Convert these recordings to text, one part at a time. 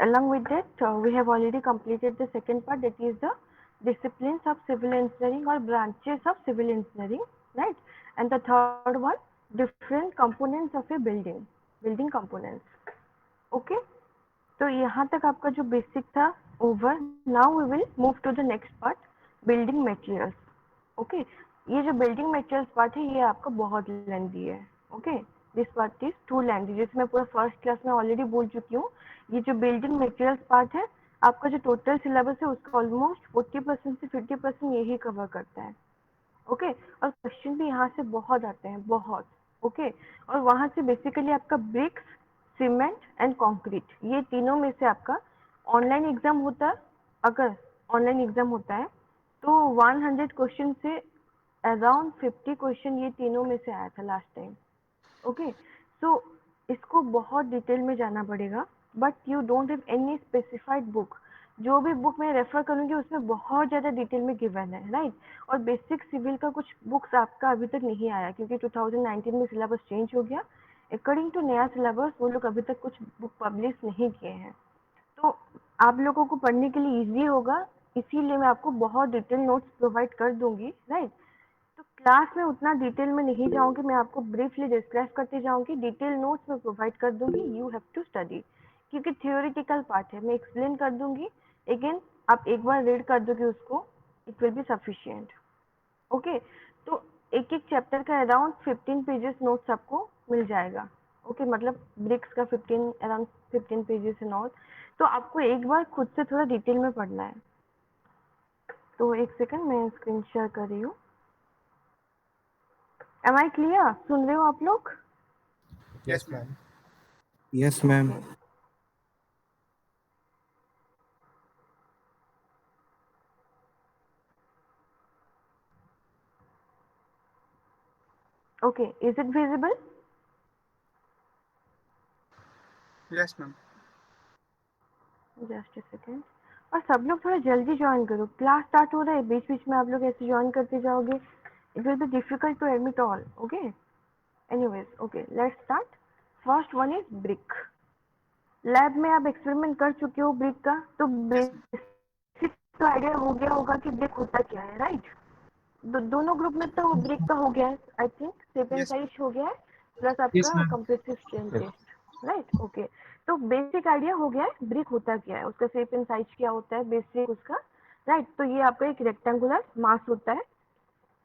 Along with that, we have already completed the second part, that is the disciplines of civil engineering or branches of civil engineering, right? And the third one, different components of a building components. Okay, तो यहाँ तक आपका जो basic था over. Now we will move to the next part, building materials. Okay, ये जो building materials part है ये आपका बहुत लेंथी है. Okay, this part is too lengthy, जैसे मैं पूरा फर्स्ट क्लास में ऑलरेडी बोल चुकी हूँ. ये जो बिल्डिंग मटेरियल्स पार्ट है, आपका जो टोटल सिलेबस है उसका ऑलमोस्ट 40% से 50% यही कवर करता है. ओके, और क्वेश्चन भी यहाँ से बहुत आते हैं, बहुत. ओके, और वहाँ से बेसिकली आपका ब्रिक्स, सीमेंट एंड कंक्रीट, ये तीनों में से आपका ऑनलाइन एग्जाम होता है. अगर ऑनलाइन एग्जाम होता है तो 100 क्वेश्चन से अराउंड 50 क्वेश्चन ये तीनों में से आया था लास्ट टाइम. ओके, सो इसको बहुत डिटेल में जाना पड़ेगा, but you don't have any specified book. जो भी बुक मैं रेफर करूंगी उसमें बहुत ज़्यादा डिटेल में गिवन है, राइट. और बेसिक सिविल का कुछ बुक्स आपका अभी तक नहीं आया क्योंकि 2019 में सिलेबस चेंज हो गया. अकॉर्डिंग टू नया सिलेबस वो लोग अभी तक कुछ बुक पब्लिश नहीं किए हैं, तो आप लोगों को पढ़ने के लिए इजी होगा, इसीलिए मैं आपको बहुत डिटेल नोट्स प्रोवाइड कर दूंगी, राइट. तो क्लास में उतना डिटेल में नहीं जाऊंगी, मैं आपको ब्रीफली डिस्क्राइब करते जाऊंगी, डिटेल नोट्स में प्रोवाइड कर दूंगी, यू हैव टू स्टडी, क्योंकि थियोरिटिकल पार्ट है, मैं एक्सप्लेन कर दूंगी. अगेन आप एक बार रीड कर दोगे उसको, it will B sufficient. Okay, तो एक एक चैप्टर का अराउंड 15 पेजेस नोट्स आपको मिल जाएगा. ओके, मतलब ब्रिक्स का 15 अराउंड 15 पेजेस है नोट, तो आपको एक बार खुद से थोड़ा डिटेल में पढ़ना है. तो एक सेकंड, मैं स्क्रीन शेयर कर रही हूँ. M I clear? सुन रहे हो आप लोग? Yes, ma'am. Yes, ma'am. Okay, okay, is it visible? Yes, ma'am. Just a second. और सब लोग थोड़ा जल्दी ज्वाइन करो, क्लास स्टार्ट हो रहा है, बीच बीच में आप लोग ऐसे ज्वाइन करते जाओगे, it will be difficult to admit all. Okay, anyways, okay, let's start. First one is brick. Lab में आप एक्सपेरिमेंट कर चुके हो ब्रिक का, तो Yes, ma'am. बेसिक तो आइडिया हो गया होगा कि ब्रिक होता क्या है, राइट. दोनों ग्रुप में तो ब्रिक का हो गया है, I think shape and Yes, ma'am. Size हो गया है, प्लस Yes, आपका ma'am. Compressive strength test, right. Okay, तो बेसिक आइडिया हो गया है ब्रिक होता क्या है, उसका शेप एंड साइज क्या होता है, बेसिक उसका, राइट. तो ये आपका एक रेक्टेंगुलर मास होता है,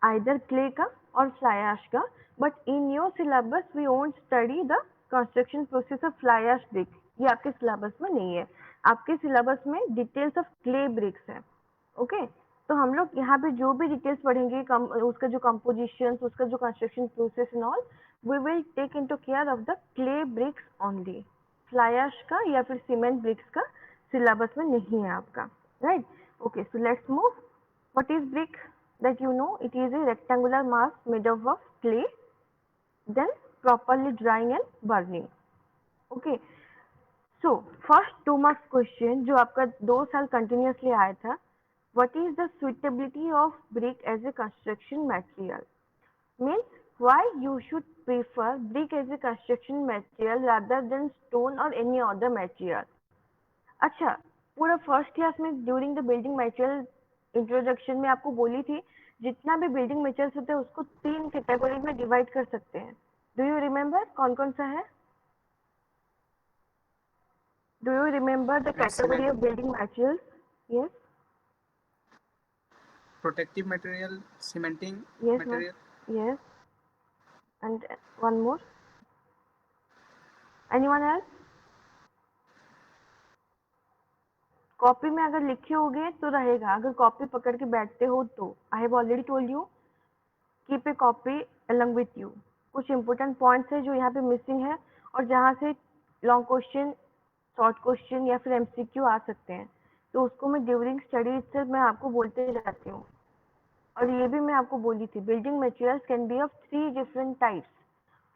आइदर क्ले का और फ्लाई ऐश का. But in your syllabus we won't study the construction process of fly ash brick, ये आपके सिलेबस में नहीं है. आपके सिलेबस में डिटेल्स ऑफ क्ले ब्रिक्स है. ओके, तो हम लोग यहाँ पे जो भी डिटेल्स पढ़ेंगे, उसका जो कंपोजिशन, उसका जो construction process and all, we will take into care of the clay bricks only. Fly ash का या फिर सीमेंट ब्रिक्स का सिलेबस में नहीं है आपका, right. Okay, so let's move. What is brick? That you know, it is a rectangular mass made up of clay, then properly drying and burning. Okay. So first 2 marks question जो आपका 2 साल continuously आया था. What is the suitability of brick as a construction material? Means why you should prefer brick as a construction material rather than stone or any other material. अच्छा, पूरा first class में during the building material introduction में आपको बोली थी, जितना भी building materials होते हैं उसको 3 कैटेगरीज में डिवाइड कर सकते हैं. डू यू रिमेम्बर कौन कौन सा है? Do you remember the category Cement, of building materials? Yes, protective material, cementing yes ma'am, material, yes. And one more, anyone else? Copy में अगर लिखे होगे तो रहेगा, अगर कॉपी पकड़ के बैठते हो तो I have already told you, keep a copy along with you. कुछ इंपॉर्टेंट पॉइंट्स है जो यहाँ पे मिसिंग है, और जहाँ से लॉन्ग क्वेश्चन, शॉर्ट क्वेश्चन या फिर एमसीक्यू आ सकते हैं, तो उसको मैं ड्यूरिंग स्टडी itself मैं आपको बोलते जाती हूँ. और ये भी मैं आपको बोली थी, building materials can be of 3 different types.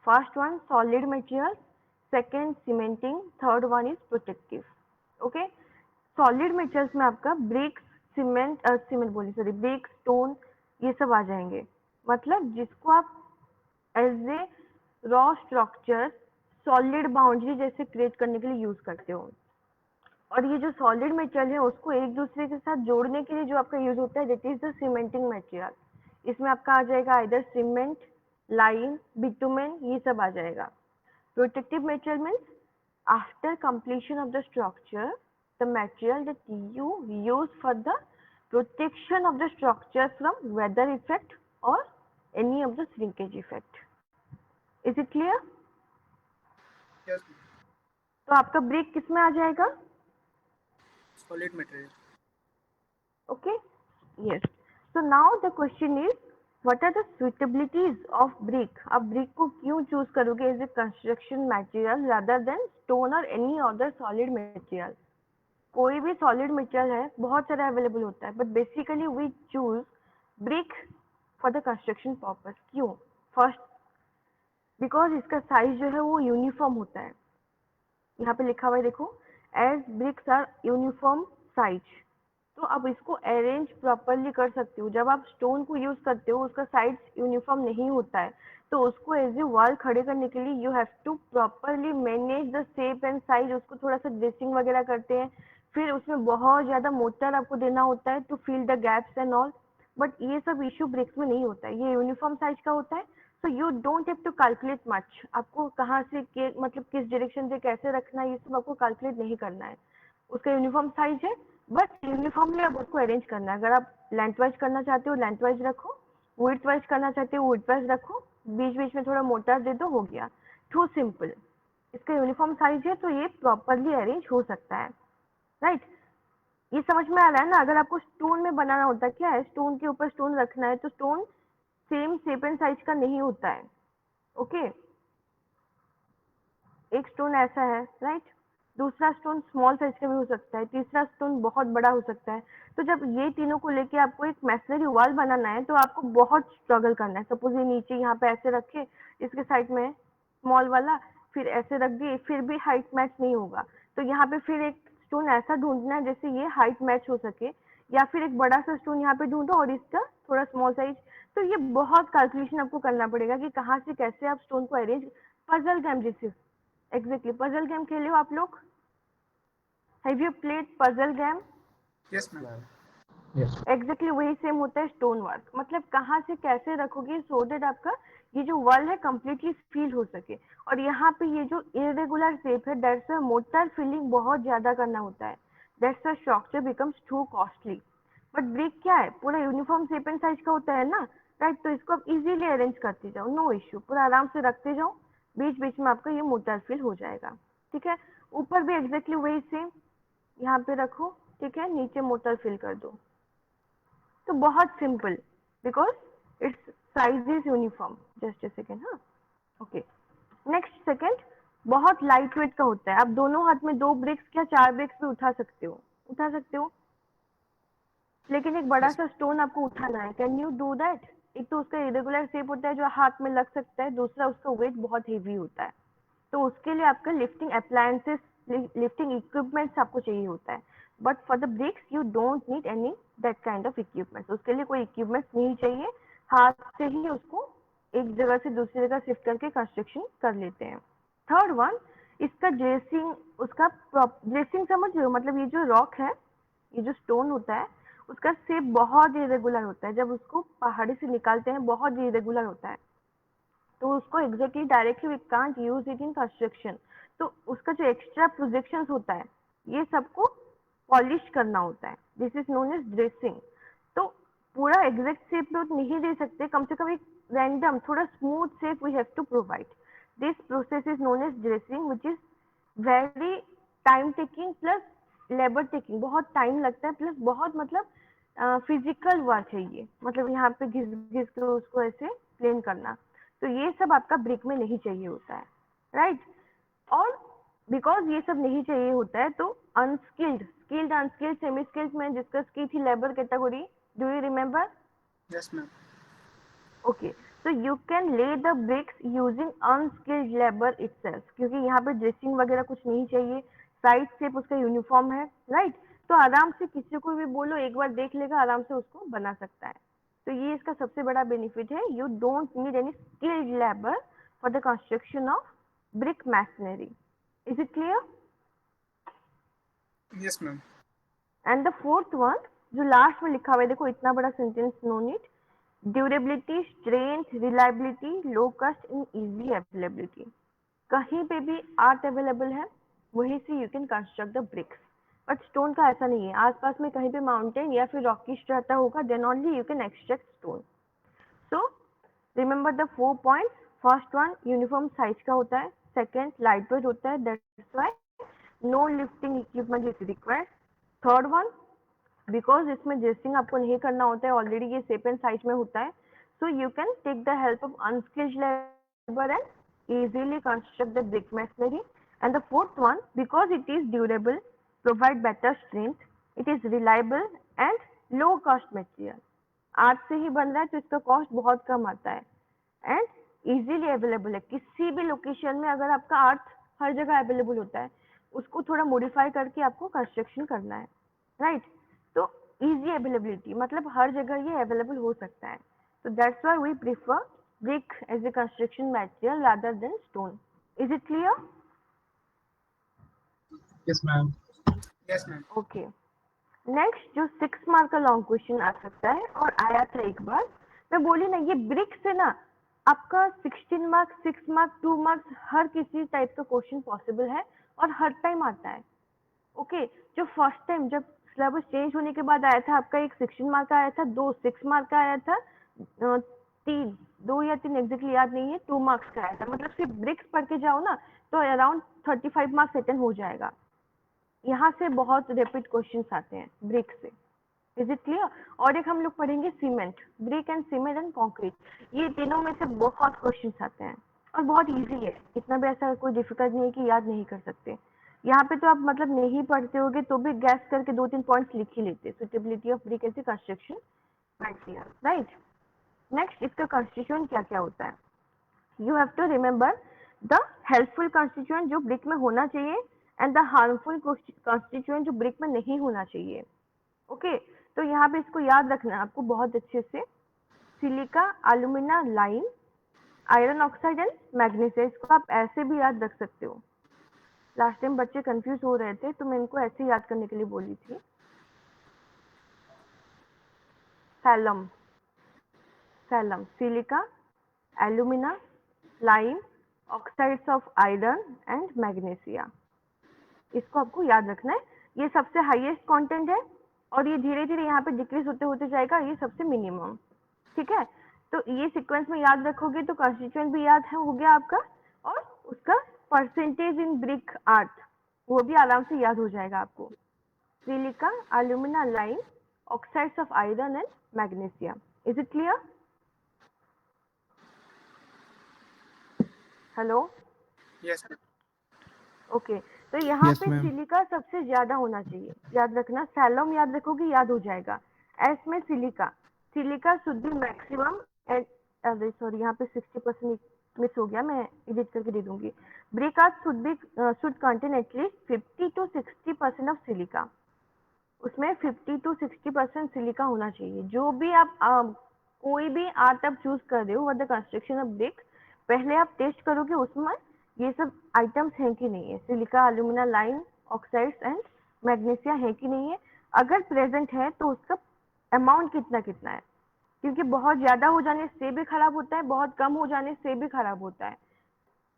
First one solid material, second cementing, third one is protective. Okay, solid materials में आपका ब्रिक्स, सीमेंट बोली सॉरी, ब्रिक, स्टोन, ये सब आ जाएंगे. मतलब जिसको आप as a raw structure solid boundary जैसे क्रिएट करने के लिए यूज करते हो. और ये जो सॉलिड मटेरियल है उसको एक दूसरे के साथ जोड़ने के लिए जो आपका यूज होता है that is the cementing material. इसमें आपका आ जाएगा इधर सीमेंट, लाइम, बिटुमेन, ये सब आ जाएगा। Protective material means after completion of the structure the material that you use for the protection of the structure from weather effect or any of the shrinkage effect. Is it clear? Yes, ma'am. तो आपका brick किस में आ जाएगा? Solid material. Okay, yes. So now the question is what are the suitabilities of brick? आप brick को क्यों choose करोगे as a construction material rather than stone or any other solid material? कोई भी solid material है, बहुत सारा available होता है, but basically we choose brick for the construction purpose. क्यों? First, because इसका size जो है वो uniform होता है। यहाँ पे लिखा हुआ है देखो, as bricks are uniform size. तो आप इसको अरेंज प्रॉपरली कर सकते हो। जब आप स्टोन को यूज करते हो उसका साइज यूनिफॉर्म नहीं होता है, तो उसको एज ए वॉल खड़े करने के लिए you have to properly manage the shape and size. उसको थोड़ा सा ड्रेसिंग वगैरह करते हैं, फिर उसमें बहुत ज्यादा मोटर आपको देना होता है to fill the gaps and all. But ये सब इश्यू ब्रिक्स में नहीं होता है, ये यूनिफॉर्म साइज का होता है। So you don't have to calculate much, आपको कहाँ से मतलब किस डायरेक्शन से कैसे रखना है ये सब आपको कैलकुलेट नहीं करना है। उसका यूनिफॉर्म साइज है, बस यूनिफॉर्मली आप उसको अरेंज करना है। अगर आप लेंथ वाइज करना चाहते हो लेंथ वाइज रखो, विड्थ वाइज करना चाहते हो विड्थ वाइज रखो, बीच बीच में थोड़ा मोटा दे दो, हो गया। Too simple. इसका यूनिफॉर्म साइज है तो ये प्रॉपरली अरेंज हो सकता है, राइट? ये समझ में आ रहा है ना? अगर आपको स्टोन में बनाना होता है, क्या है, स्टोन के ऊपर स्टोन रखना है, तो stone same shape and size का नहीं होता है। ओके, एक स्टोन ऐसा है, राइट? दूसरा स्टोन स्मॉल साइज का भी हो सकता है, तीसरा स्टोन बहुत बड़ा हो सकता है। तो जब ये तीनों को लेके आपको एक मैसनरी वॉल बनाना है तो आपको बहुत स्ट्रगल करना है। सपोज ये नीचे यहाँ पे ऐसे रखे, इसके साइड में स्मॉल वाला, फिर ऐसे रख दिए, फिर भी हाइट मैच नहीं होगा। तो यहाँ पे फिर एक स्टोन ऐसा ढूंढना है जैसे ये हाइट मैच हो सके, या फिर एक बड़ा सा स्टोन यहाँ पे ढूंढो और इसका थोड़ा स्मॉल साइज। तो ये बहुत कैलकुलेशन आपको करना पड़ेगा कि कहाँ से कैसे आप स्टोन को अरेंज। पजल गेम जैसे, एग्जैक्टली पजल गेम खेले हो आप लोग? Have you played puzzle game? Yes, ma'am. Yes. Exactly वही सेम होता है स्टोन वर्क। मतलब कहाँ से कैसे रखोगे सो दैट आपका ये जो वॉल है कंप्लीटली फील हो सके। और यहाँ पे ये जो इरेगुलर शेप है दैट्स अ मोटर फीलिंग बहुत ज्यादा करना होता है, that's a structure becomes to costly. But brick क्या है, पूरा यूनिफॉर्म शेप एंड साइज का होता है ना, राइट? तो इसको आप इजीली अरेंज करते जाओ, नो इश्यू, पूरा आराम से रखते जाओ, बीच बीच में आपका ये मोटर फील हो जाएगा। ठीक है, ऊपर भी एग्जैक्टली वही सेम, यहाँ पे रखो, ठीक है, नीचे मोटर फिल कर दो। तो बहुत simple, because it's size is uniform. Just a second, हाँ, ओके। नेक्स्ट सेकेंड, बहुत लाइट वेट का होता है। आप दोनों हाथ में 2 ब्रिक्स या 4 ब्रिक्स भी उठा सकते हो, उठा सकते हो। लेकिन एक बड़ा Yes, सा स्टोन आपको उठाना है, कैन यू डू दैट? एक तो उसका इरेगुलर शेप होता है जो हाथ में लग सकता है, दूसरा उसका वेट बहुत हेवी होता है। तो उसके लिए आपका लिफ्टिंग अप्लायंसेस, लिफ्टिंग इक्विपमेंट्स आपको चाहिए होता है। But for the bricks you don't need any that kind of equipments. उसके लिए कोई इक्विपमेंट्स नहीं चाहिए, हाथ से ही उसको एक जगह से दूसरी जगह शिफ्ट करके कंस्ट्रक्शन कर लेते हैं। थर्ड वन, इसका ड्रेसिंग, उसका ड्रेसिंग समझ रहे हो? मतलब ये जो रॉक है, ये जो स्टोन होता है, उसका शेप बहुत इरेगुलर होता है। जब उसको पहाड़ी से निकालते हैं बहुत इरेगुलर होता है, तो उसको exactly directly we can't use it in construction. तो उसका जो एक्स्ट्रा प्रोजेक्शन होता है ये सबको पॉलिश करना होता है, this is known as dressing. तो पूरा एग्जैक्ट शेप में नहीं दे सकते, कम से कम एक रैंडम थोड़ा smooth shape we have to provide. This process is known as dressing which is very time taking plus labour taking. बहुत टाइम लगता है प्लस बहुत मतलब फिजिकल वर्क है ये। मतलब यहाँ पे घिस घिस के उसको ऐसे प्लेन करना, तो ये सब आपका ब्रिक में नहीं चाहिए होता है, राइट? और बिकॉज ये सब नहीं चाहिए होता है तो unskilled, skilled, unskilled, semi skilled में डिस्कस की थी labour category, do you remember? yes, ma'am. Okay, so you can lay the bricks using unskilled labor itself, क्योंकि यहाँ पे ड्रेसिंग वगैरह कुछ नहीं चाहिए, साइड शेप उसका यूनिफॉर्म है, राइट? तो आराम से किसी को भी बोलो, एक बार देख लेगा, आराम से उसको बना सकता है। तो ये इसका सबसे बड़ा बेनिफिट है, you don't need any skilled labour for the construction of brick masonry. Is it clear? Yes, ma'am. And the fourth one जो लास्ट में लिखा हुआ है, देखो इतना बड़ा sentence, no need, durability, strength, reliability, low cost in easy availability. कहीं पे भी आर्ट अवेलेबल है, वहीं से you can construct the bricks. But stone का ऐसा नहीं है, आसपास में कहीं पे माउंटेन या फिर रॉकी रहता होगा, then only you can extract stone. So remember the 4 points. First one uniform size का होता है, सेकंड लाइट वेट होता है, that's why no lifting equipment is required. Third one, because इसमें जेस्टिंग आपको नहीं करना होता है, ऑलरेडी ये शेप एंड साइज में होता है, so you can take the help of unskilled labour and easily construct the brick masonry. And the fourth one, because it is durable, provide better strength, it is reliable and low cost material. आज से ही बन रहा है तो इसका cost बहुत कम आता है एंड इजीली अवेलेबल है। किसी भी लोकेशन में अगर आपका आर्ट हर जगह अवेलेबल होता है, उसको थोड़ा मॉडिफाई करके आपको कंस्ट्रक्शन करना है, राइट? तो इजी अवेलेबिलिटी मतलब हर जगह ये अवेलेबल हो सकता है। तो that's why we prefer brick as a construction material rather than stone. Is it clear? Yes, ma'am. Yes, ma'am. Okay. Next जो 6 मार्क का लॉन्ग क्वेश्चन आ सकता है और आया था एक बार, मैं बोली ना ये ब्रिक से ना आपका 16 मार्क्स, 6 मार्क्स, 2 मार्क्स हर किसी टाइप का क्वेश्चन पॉसिबल है और हर टाइम आता है। ओके जो फर्स्ट टाइम जब सिलेबस चेंज होने के बाद आया था, आपका एक 16 मार्क का आया था, 2 6 मार्क का आया था, 3 2 या 3 एग्जैक्टली याद नहीं है, 2 मार्क्स का आया था। मतलब सिर्फ ब्रिक्स पढ़ के जाओ ना तो अराउंड 35 मार्क्स अटेंड हो जाएगा। यहाँ से बहुत रैपिड क्वेश्चंस आते हैं ब्रिक से। Is it clear? और एक हम लोग पढ़ेंगे cement, brick and cement and concrete. ये तीनों में से बहुत क्वेश्चंस आते हैं और बहुत इजी है, इतना भी ऐसा कोई डिफिकल्ट नहीं है कि याद नहीं कर सकते। यहाँ पे तो आप मतलब नहीं पढ़ते होगे तो भी गैस करके 2-3 पॉइंट्स लिख ही लेते। Suitability of brick as a construction material, right? Next इसका कंस्टिट्यूएंट क्या क्या होता है, you have to remember the helpful constituent जो ब्रिक में होना चाहिए एंड द हार्मफुल कंस्टिट्यूएंट जो ब्रिक में नहीं होना चाहिए। ओके तो यहाँ पे इसको याद रखना है आपको बहुत अच्छे से। Silica, alumina, lime, iron oxide and magnesium, इसको आप ऐसे भी याद रख सकते हो। लास्ट टाइम बच्चे कंफ्यूज हो रहे थे तो मैं इनको ऐसे याद करने के लिए बोली थी। Slam, slam, silica, alumina, lime, oxides of iron and magnesium, इसको आपको याद रखना है। ये सबसे हाईएस्ट कंटेंट है और ये धीरे धीरे यहाँ पे डिक्रीज होते होते जाएगा, ये सबसे मिनिमम। ठीक है तो ये सीक्वेंस में याद रखोगे तो कंस्टिट्यूएंट भी याद है हो गया आपका, और उसका परसेंटेज इन ब्रिक आर्ट वो भी आराम से याद हो जाएगा आपको। Silica, alumina, lime, oxides of iron and magnesium. Is it clear? Hello? Yes, ma'am. Okay तो यहाँ Yes, पे ma'am. सिलिका सबसे ज्यादा होना चाहिए, याद रखना। सैलम याद रखोगे याद हो जाएगा। एस में silica, silica should be maximum and अरे सॉरी यहाँ पे 60% मिस हो गया, मैं एडिट करके दे दूंगी। Brick art should contain at least 50 to 60% of silica, उसमें 50 to 60% सिलिका होना चाहिए। जो भी आप कोई भी आर्ट आप चूज कर रहे हो for the construction of brick, पहले आप टेस्ट करोगे उसमें ये सब आइटम्स हैं कि नहीं है, silica, alumina, lime, oxides and magnesia है कि नहीं है। अगर प्रेजेंट है तो उसका अमाउंट कितना कितना है, क्योंकि बहुत ज्यादा हो जाने से भी खराब होता है, बहुत कम हो जाने से भी खराब होता है।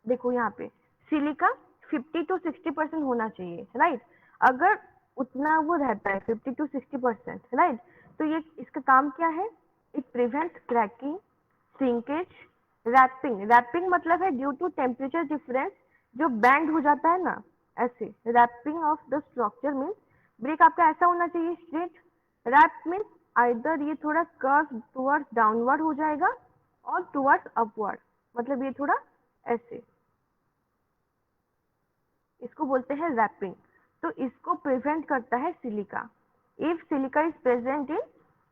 देखो यहाँ पे सिलिका 50 to 60% होना चाहिए, राइट? अगर उतना वो रहता है 50 to 60%, राइट, तो ये इसका काम क्या है, it prevents cracking, shrinkage, warping. Warping मतलब है ड्यू टू टेम्परेचर डिफरेंस जो बैंड हो जाता है ना, ऐसे warping of the structure means brick आपका ऐसा होना चाहिए स्ट्रेट। रैप मीन्स आइदर ये थोड़ा कर्व टुवर्ड्स डाउनवर्ड हो जाएगा और टुवर्ड्स अपवर्ड, मतलब ये थोड़ा ऐसे, इसको बोलते हैं रैपिंग। तो इसको प्रिवेंट करता है silica. If silica is present in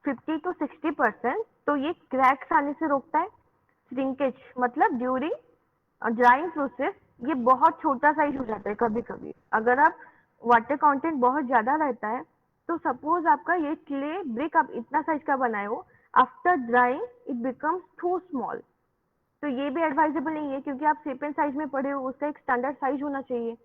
50 to 60% तो ये क्रैक्स आने से रोकता है। श्रिंकेज मतलब ड्यूरिंग ड्राइंग प्रोसेस ये बहुत छोटा साइज हो जाता है कभी कभी, अगर आप वाटर कंटेंट बहुत ज्यादा रहता है तो सपोज आपका ये क्ले ब्रिक आप इतना साइज का बनाए हो, after drying it becomes too small, तो ये भी एडवाइजेबल नहीं है क्योंकि आप शेप एंड साइज में पढ़े हो, उसका एक स्टैंडर्ड साइज होना चाहिए,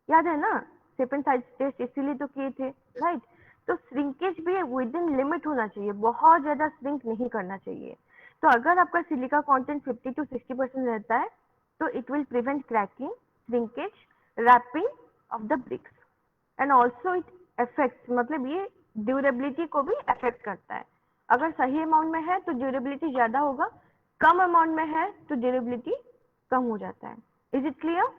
याद है ना? सेप एंड साइज टेस्ट इसीलिए तो किए थे, राइट। तो श्रिंकेज भी विद इन लिमिट होना चाहिए, बहुत ज्यादा श्रिंक नहीं करना चाहिए। तो अगर आपका सिलिका कंटेंट 50 to 60% रहता है तो it will prevent cracking, shrinkage, warping of the bricks and also it affects, मतलब ये ड्यूरेबिलिटी को भी अफेक्ट करता है। अगर सही अमाउंट में है तो ड्यूरेबिलिटी ज्यादा होगा, कम अमाउंट में है तो ड्यूरेबिलिटी कम हो जाता है। Is it clear?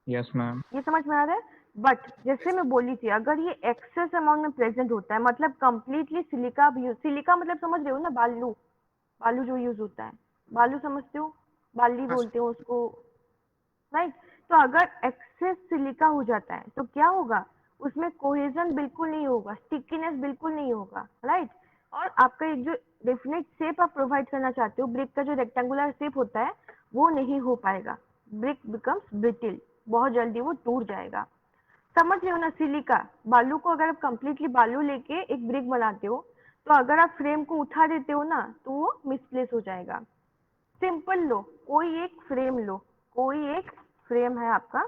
Yes, ma'am. ये समझ में आ रहा है? बट जैसे मैं बोली थी, अगर ये एक्सेस अमाउंट में प्रेजेंट होता है, मतलब कंप्लीटली सिलिका भी, सिलिका मतलब समझ रहे हो ना, बालू, बालू जो यूज होता है, बालू समझते हो, बाली हाँ बोलते हो उसको, राइट। तो अगर एक्सेस सिलिका हो जाता है तो क्या होगा, उसमें कोहेजन बिल्कुल नहीं होगा, स्टिकीनेस बिल्कुल नहीं होगा, राइट। और आपका एक जो डेफिनेट शेप आप प्रोवाइड करना चाहते हो, ब्रिक का जो रेक्टेंगुलर शेप होता है वो नहीं हो पाएगा, ब्रिक बिकम्स ब्रिटिल, बहुत जल्दी वो टूट जाएगा। समझ रहे हो ना, सिलिका बालू को अगर आप कंप्लीटली बालू लेके एक ब्रिक बनाते हो तो अगर आप फ्रेम को उठा देते हो ना तो वो मिसप्लेस हो जाएगा। सिंपल लो, कोई एक फ्रेम लो, कोई एक फ्रेम है आपका,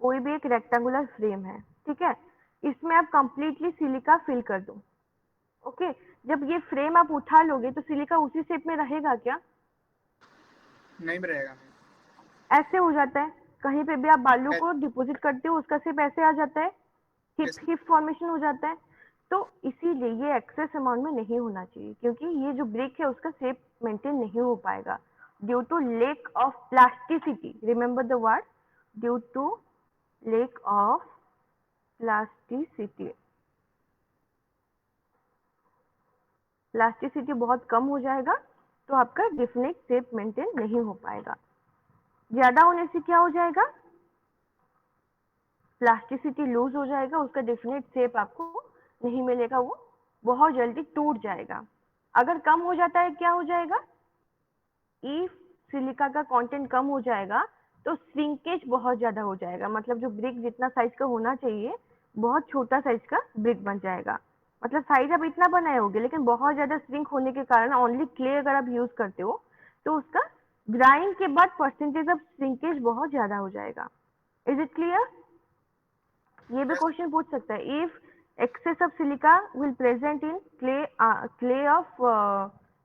कोई भी एक रेक्टेंगुलर फ्रेम है, ठीक है, इसमें आप कंप्लीटली सिलिका फिल कर दो। ओके, जब ये फ्रेम आप उठा लोगे तो सिलिका उसी शेप में रहेगा क्या? नहीं रहेगा मैम। ऐसे हो जाता है, कहीं पे भी आप बालू Yes, को डिपॉजिट करते हो उसका शेप ऐसे आ जाता है, हिप yes, हिप फॉर्मेशन हो जाता है। तो इसीलिए ये एक्सेस अमाउंट में नहीं होना चाहिए, क्योंकि ये जो ब्रिक है उसका शेप मेंटेन नहीं हो पाएगा due to lack of plasticity, remember the word, due to lack of plasticity. Plasticity बहुत कम हो जाएगा तो आपका डेफिनेट शेप मेंटेन नहीं हो पाएगा। ज्यादा होने से क्या हो जाएगा, प्लास्टिसिटी लूज हो जाएगा, उसका डेफिनेट शेप आपको नहीं मिलेगा, वो बहुत जल्दी टूट जाएगा। अगर कम हो जाता है क्या हो जाएगा, इफ सिलिका का कंटेंट कम हो जाएगा तो श्रिंकेज बहुत ज्यादा हो जाएगा, मतलब जो ब्रिक जितना साइज का होना चाहिए बहुत छोटा साइज का ब्रिक बन जाएगा। मतलब साइज आप इतना बनाए होगे लेकिन बहुत ज्यादा श्रिंक होने के कारण ओनली क्ले अगर आप यूज करते हो तो उसका ग्राइंड के बाद परसेंटेज ऑफ श्रिंकेज बहुत ज्यादा हो जाएगा। Is it clear? ये भी yes, क्वेश्चन पूछ सकता है, if excess of silica will present in clay of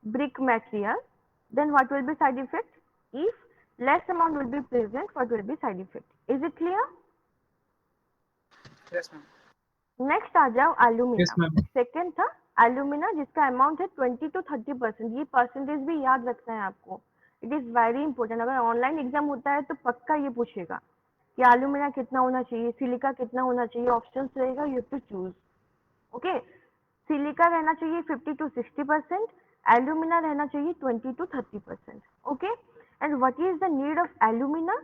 brick material, then what will be side effect? If less amount will be present, what will be side effect? Is it clear? yes ma'am. Next आ जाओ Yes, alumina. ma'am. Second था alumina, जिसका amount है 20 to 30%। ये percentage भी याद रखना है आपको, इट इज वेरी इंपॉर्टेंट। अगर ऑनलाइन एग्जाम होता है तो पक्का ये पूछेगा कि एल्यूमिना कितना होना चाहिए, सिलिका कितना होना चाहिए, ऑप्शन रहेगा, you have to choose. Okay, silica रहना चाहिए 50 to 60%, एल्यूमिना रहना चाहिए 20 to 30%। Okay, and what is the need of alumina?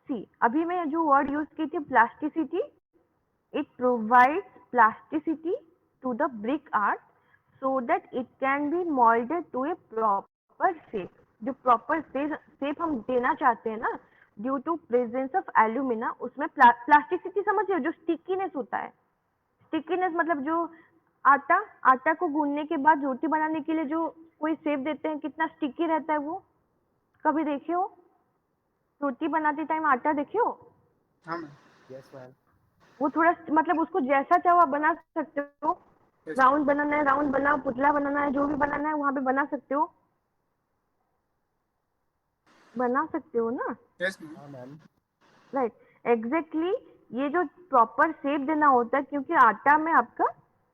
See, अभी मैं जो वर्ड यूज की थी plasticity, it provides plasticity to the brick art so that it can be molded to a proper shape। जो proper shape हम देना चाहते हैं ना, due to presence of alumina, उसमें प्लास्टिसिटी समझ रहे हो, जो स्टिकीनेस होता है, स्टिकीनेस मतलब जो आटा, आटा को गूंदने के बाद रोटी बनाने के लिए जो कोई शेप देते हैं, कितना स्टिकी रहता है वो, कभी देखे हो? रोटी बनाते टाइम आटा देखे हो? हाँ मैम। Yes, ma'am. वो थोड़ा मतलब उसको जैसा चाहो आप बना सकते हो, Yes, राउंड बनाना है राउंड बनाओ, पुतला बनाना है, जो भी बनाना है वहां पे बना सकते हो, बना सकते हो ना, yes मैम। हाँ मैम। राइट। एग्जैक्टली, ये जो प्रॉपर शेप देना होता है, क्योंकि आटा में आपका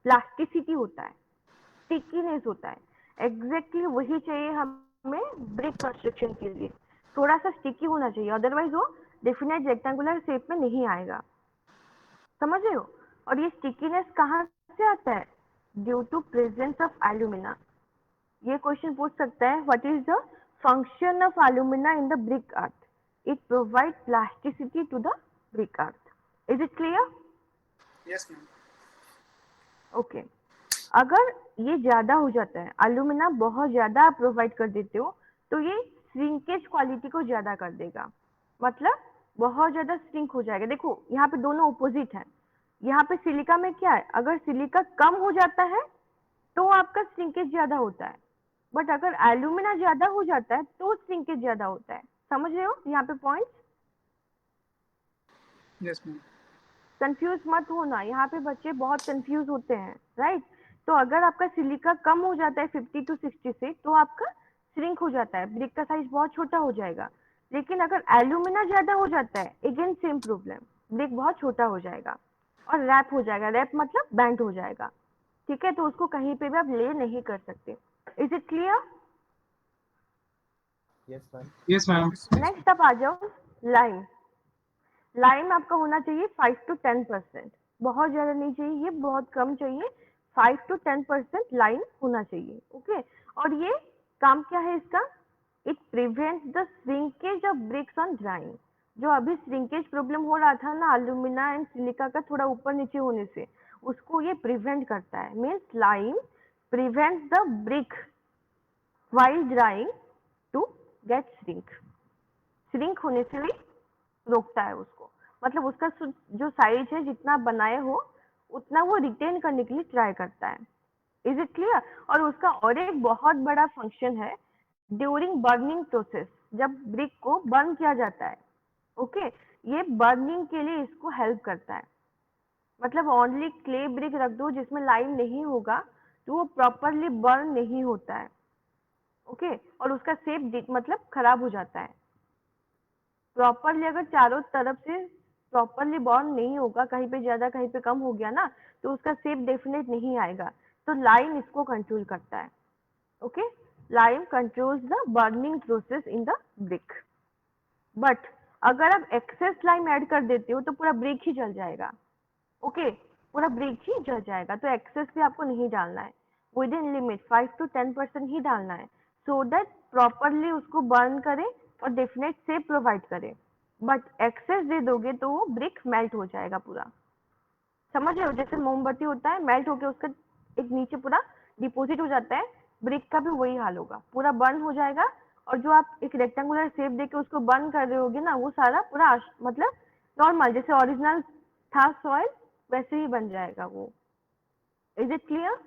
प्लास्टिसिटी होता है, स्टिकीनेस होता है, एग्जैक्टली वही चाहिए हमें ब्रिक कंस्ट्रक्शन के लिए। थोड़ा सा स्टिकी होना चाहिए, अदरवाइज वो डेफिनेट रेक्टेंगुलर शेप में नहीं आएगा। समझ रहे हो? और ये स्टिकीनेस कहाँ से आता है? Due to presence of alumina. ये क्वेश्चन पूछ सकता है, what is the function of alumina in the brick earth? It provide plasticity to the brick earth. Is it clear? yes ma'am. Okay, अगर ये ज्यादा हो जाता है, एल्यूमिना बहुत ज्यादा आप प्रोवाइड कर देते हो तो ये श्रिंकेज क्वालिटी को ज्यादा कर देगा, मतलब बहुत ज्यादा श्रिंक हो जाएगा। देखो यहाँ पे दोनों ऑपोजिट है, यहाँ पे सिलिका में क्या है, अगर सिलिका कम हो जाता है तो आपका श्रिंकेज ज्यादा होता है, बट अगर एल्यूमिना ज्यादा हो जाता है तो श्रिंकेज ज्यादा होता है। समझ रहे हो यहाँ पे पॉइंट? Yes ma'am. कंफ्यूज मत होना, यहाँ पे बच्चे बहुत कंफ्यूज होते हैं, राइट। तो अगर आपका सिलिका कम हो जाता है 50 to 60 से, तो आपका श्रिंक हो जाता है, ब्रिक का साइज बहुत छोटा हो जाएगा। लेकिन अगर एल्यूमिना ज्यादा हो जाता है, अगेन सेम प्रॉब्लम, ब्रिक बहुत छोटा हो जाएगा और रैप हो जाएगा। रैप मतलब बैंड हो जाएगा, ठीक है। तो उसको कहीं पे भी आप ले नहीं कर सकते। Is it clear? Yes, ma'am. Yes, ma'am. Next आप आ जाओ लाइम। लाइम आपका होना चाहिए 5 to 10%, बहुत ज्यादा नहीं चाहिए, ये बहुत कम चाहिए। 5 to 10% लाइम होना चाहिए, ओके। और ये काम क्या है इसका? It prevents the shrinkage of BRICS on drawing. जो अभी श्रिंकेज प्रॉब्लम हो रहा था ना एल्यूमिना एंड सिलिका का थोड़ा ऊपर नीचे होने से, उसको ये प्रिवेंट करता है। Means lime prevents the brick while drying to get shrink। Shrink होने से भी रोकता है उसको, मतलब उसका जो साइज है जितना आप बनाए हो उतना वो रिटेन करने के लिए ट्राई करता है। Is it clear? और उसका और एक बहुत बड़ा फंक्शन है ड्यूरिंग बर्निंग प्रोसेस, जब ब्रिक को बर्न किया जाता है, ओके। ये बर्निंग के लिए इसको हेल्प करता है। मतलब ओनली क्ले ब्रिक रख दो जिसमें लाइम नहीं होगा तो वो प्रॉपरली बर्न नहीं होता है, ओके। और उसका शेप मतलब खराब हो जाता है। प्रॉपरली अगर चारों तरफ से प्रॉपरली बॉन्ड नहीं होगा, कहीं पे ज्यादा कहीं पे कम हो गया ना, तो उसका शेप डेफिनेट नहीं आएगा। तो लाइम इसको कंट्रोल करता है, okay. Lime controls the burning process in the brick. But अगर आप एक्सेस लाइम ऐड कर देते हो तो पूरा ब्रिक ही जल जाएगा, ओके। पूरा ब्रिक ही जल जाएगा। तो एक्सेस भी आपको नहीं डालना है, विद इन लिमिट 5 to 10% ही डालना है, सो दैट प्रॉपरली उसको बर्न करे और डेफिनेट शेप प्रोवाइड करे। बट एक्सेस दे दोगे तो वो ब्रिक मेल्ट हो जाएगा पूरा। समझ रहे हो? जैसे मोमबत्ती होता है, मेल्ट होके उसका एक नीचे पूरा डिपोजिट हो जाता है, ब्रिक का भी वही हाल होगा, पूरा बर्न हो जाएगा। और जो आप एक रेक्टेंगुलर शेप देके उसको बर्न कर रहे होगे ना, वो सारा पूरा मतलब नॉर्मल जैसे ओरिजिनल था सॉइल वैसे ही बन जाएगा वो। Is it clear?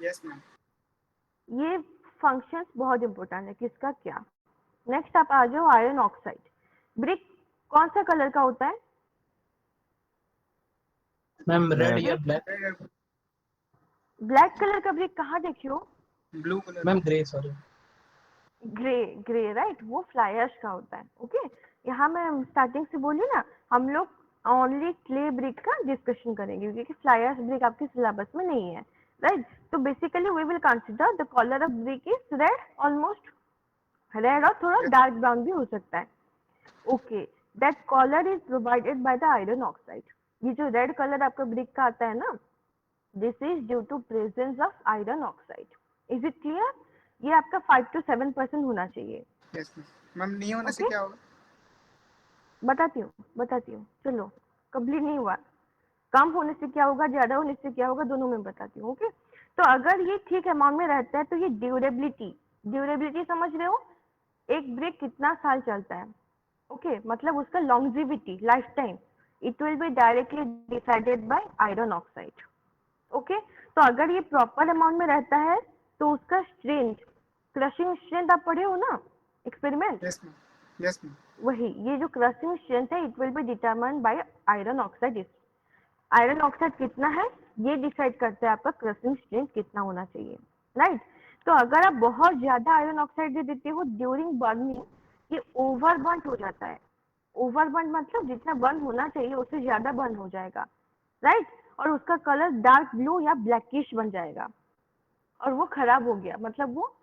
Yes ma'am. ये फंक्शंस बहुत इंपॉर्टेंट है, किसका क्या। नेक्स्ट आप आ जाओ आयरन ऑक्साइड। ब्रिक कौन सा कलर का होता है? Ma'am, red Red. या black? ब्लैक कलर का ब्रिक कहाँ देखे हो? Blue colour. Ma'am, grey, sorry. Grey, grey right, वो फ्लाई ऐश का होता है, ओके। यहाँ मैं स्टार्टिंग से बोली ना, हम लोग ओनली क्ले ब्रिक का डिस्कशन करेंगे क्योंकि फ्लाई ऐश ब्रिक आपके सिलेबस में नहीं है, राइट। तो basically we will consider the colour of brick is red, almost red, और थोड़ा डार्क ब्राउन भी हो सकता है, okay. That colour is provided by the iron oxide. ये जो रेड कलर आपका ब्रिक का आता है ना, this is due to presence of iron oxide. Is it clear? ये आपका 5 to 7% होना चाहिए। Yes ma'am. मैम नहीं होने से Okay? क्या होगा? बताती हूँ, चलो। कंप्लीट नहीं हुआ, कम होने से क्या होगा, ज्यादा होने से क्या होगा, दोनों में बताती हूँ, ओके। तो अगर ये ठीक अमाउंट में रहता है तो ये ड्यूरेबिलिटी, ड्यूरेबिलिटी समझ रहे हो? एक ब्रिक कितना साल चलता है, ओके। मतलब उसका longevity, life time, it will be directly decided by iron oxide, okay. तो अगर ये प्रॉपर अमाउंट में रहता है तो उसका स्ट्रेंथ, क्रशिंग स्ट्रेंथ आप पढ़े हो ना experiment, yes ma'am. Yes ma'am. वही ये जो क्रशिंग स्ट्रेंथ है it will be determined by iron oxide. Iron oxide कितना है ये डिसाइड करता है आपका क्रशिंग स्ट्रेंथ कितना होना चाहिए, राइट। तो अगर आप बहुत ज्यादा आयरन ऑक्साइड दे देते हो ड्यूरिंग बर्निंग, ये ओवर बर्न हो जाता है। ओवर बर्न मतलब जितना बर्न होना चाहिए उससे ज्यादा बर्न हो जाएगा, राइट। और उसका कलर डार्क ब्लू या ब्लैकिश बन जाएगा और वो खराब हो गया, मतलब वो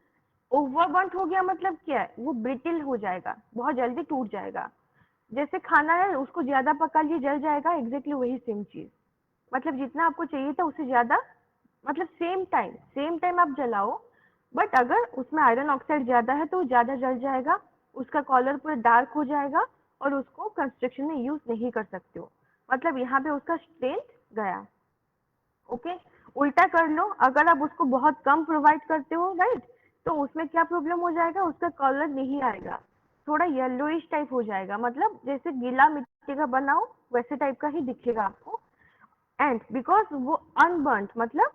ओवरबर्न हो गया। मतलब क्या है, वो ब्रिटिल हो जाएगा, बहुत जल्दी टूट जाएगा। जैसे खाना है उसको ज्यादा पका लिए जल जाएगा, एग्जैक्टली वही सेम चीज। मतलब जितना आपको चाहिए था उससे ज्यादा, मतलब सेम टाइम आप जलाओ, बट अगर उसमें आयरन ऑक्साइड ज्यादा है तो वो ज्यादा जल जाएगा, उसका कलर पूरा डार्क हो जाएगा और उसको कंस्ट्रक्शन में यूज नहीं कर सकते हो। मतलब यहाँ पे उसका स्ट्रेंथ गया, ओके। उल्टा कर लो, अगर आप उसको बहुत कम प्रोवाइड करते हो, राइट, तो उसमें क्या प्रॉब्लम हो जाएगा, उसका कलर नहीं आएगा, थोड़ा येलोइश टाइप हो जाएगा, मतलब जैसे गीला मिट्टी का बनाओ वैसे टाइप का ही दिखेगा आपको। एंड बिकॉज वो अनबर्न्ट, मतलब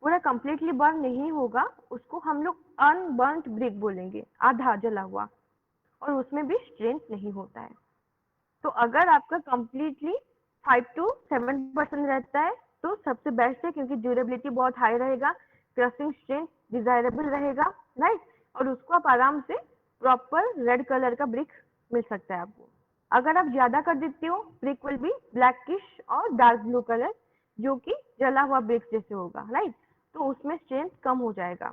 पूरा कंप्लीटली बर्न नहीं होगा, उसको हम लोग अनबर्न्ट ब्रिक बोलेंगे, आधा जला हुआ, और उसमें भी स्ट्रेंथ नहीं होता है। तो अगर आपका कंप्लीटली 5 to 7% रहता है तो सबसे बेस्ट है, क्योंकि ड्यूरेबिलिटी बहुत हाई रहेगा, क्रशिंग स्ट्रेंथ डिजायरेबल रहेगा, राइट, और उसको आप आराम से प्रॉपर रेड कलर का ब्रिक मिल सकता है आपको। अगर आप ज्यादा कर देते हो ब्रिक विल बी ब्लैकिश और डार्क ब्लू कलर, जो कि जला हुआ ब्रिक जैसे होगा, राइट, तो उसमें स्ट्रेंथ कम हो जाएगा।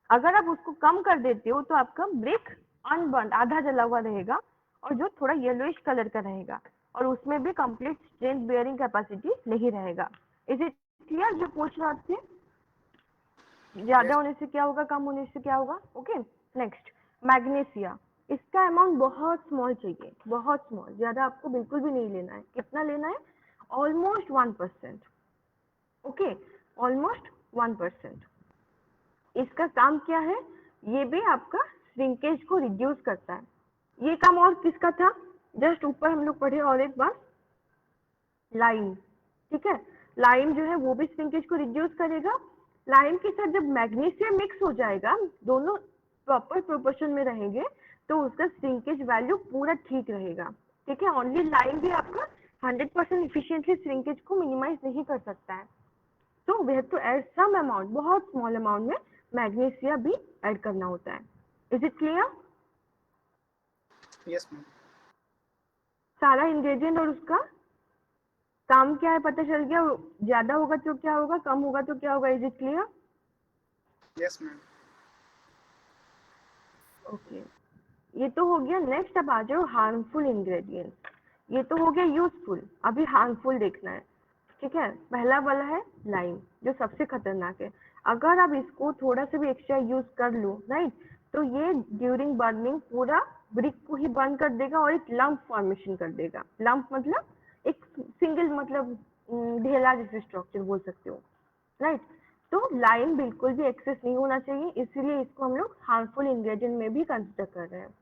अगर आप उसको कम कर देते हो तो आपका ब्रिक अनबर्न आधा जला हुआ रहेगा और जो थोड़ा येलोइश कलर का रहेगा, और उसमें भी कंप्लीट स्ट्रेंथ बेयरिंग कैपेसिटी नहीं रहेगा। इज इट क्लियर जो पूछ रहे थे? ज्यादा Yes. होने से क्या होगा, कम होने से क्या होगा? Okay, next magnesia. इसका अमाउंट बहुत स्मॉल चाहिए, बहुत स्मॉल, ज्यादा आपको बिल्कुल भी नहीं लेना है। कितना लेना है? ऑलमोस्ट 1%। Okay, almost 1%। इसका काम क्या है? ये भी आपका श्रिंकेज को रिड्यूस करता है। ये काम और किसका था? जस्ट ऊपर हम लोग पढ़े और एक बार, लाइम। ठीक है, लाइम जो है वो भी श्रिंकेज को रिड्यूस करेगा। लाइम के साथ जब मैग्नीशियम मिक्स हो जाएगा, दोनों प्रॉपर प्रोपोर्शन में रहेंगे, तो उसका श्रिंकेज वैल्यू पूरा ठीक रहेगा। ठीक है, ओनली लाइम भी आपका 100% इफिशिएंटली श्रिंकेज को मिनिमाइज नहीं कर सकता है। तो we have to add some amount, बहुत स्मॉल अमाउंट में मैग्नीशिया भी ऐड करना होता है। Is it clear? Yes, ma'am. सारा इंग्रेडिएंट और उसका काम क्या है पता चल गया। ज्यादा होगा तो क्या होगा, कम होगा तो क्या होगा। Is it clear? Yes, ma'am. Okay, ये तो हो गया। नेक्स्ट अब आ जाओ हार्मफुल इंग्रेडिएंट्स। ये तो हो गया यूजफुल, अभी हार्मफुल देखना है। ठीक है, पहला वाला है लाइम, जो सबसे खतरनाक है। अगर आप इसको थोड़ा सा भी एक्स्ट्रा यूज कर लो, राइट, तो ये ड्यूरिंग बर्निंग पूरा ब्रिक को ही बर्न कर देगा और एक लंप फॉर्मेशन कर देगा। लंप मतलब एक सिंगल, मतलब ढेला जैसे स्ट्रक्चर बोल सकते हो, राइट। तो लाइम बिल्कुल भी एक्सेस नहीं होना चाहिए, इसीलिए इसको हम लोग हार्मफुल इंग्रेडिएंट में भी कंसिडर कर रहे हैं।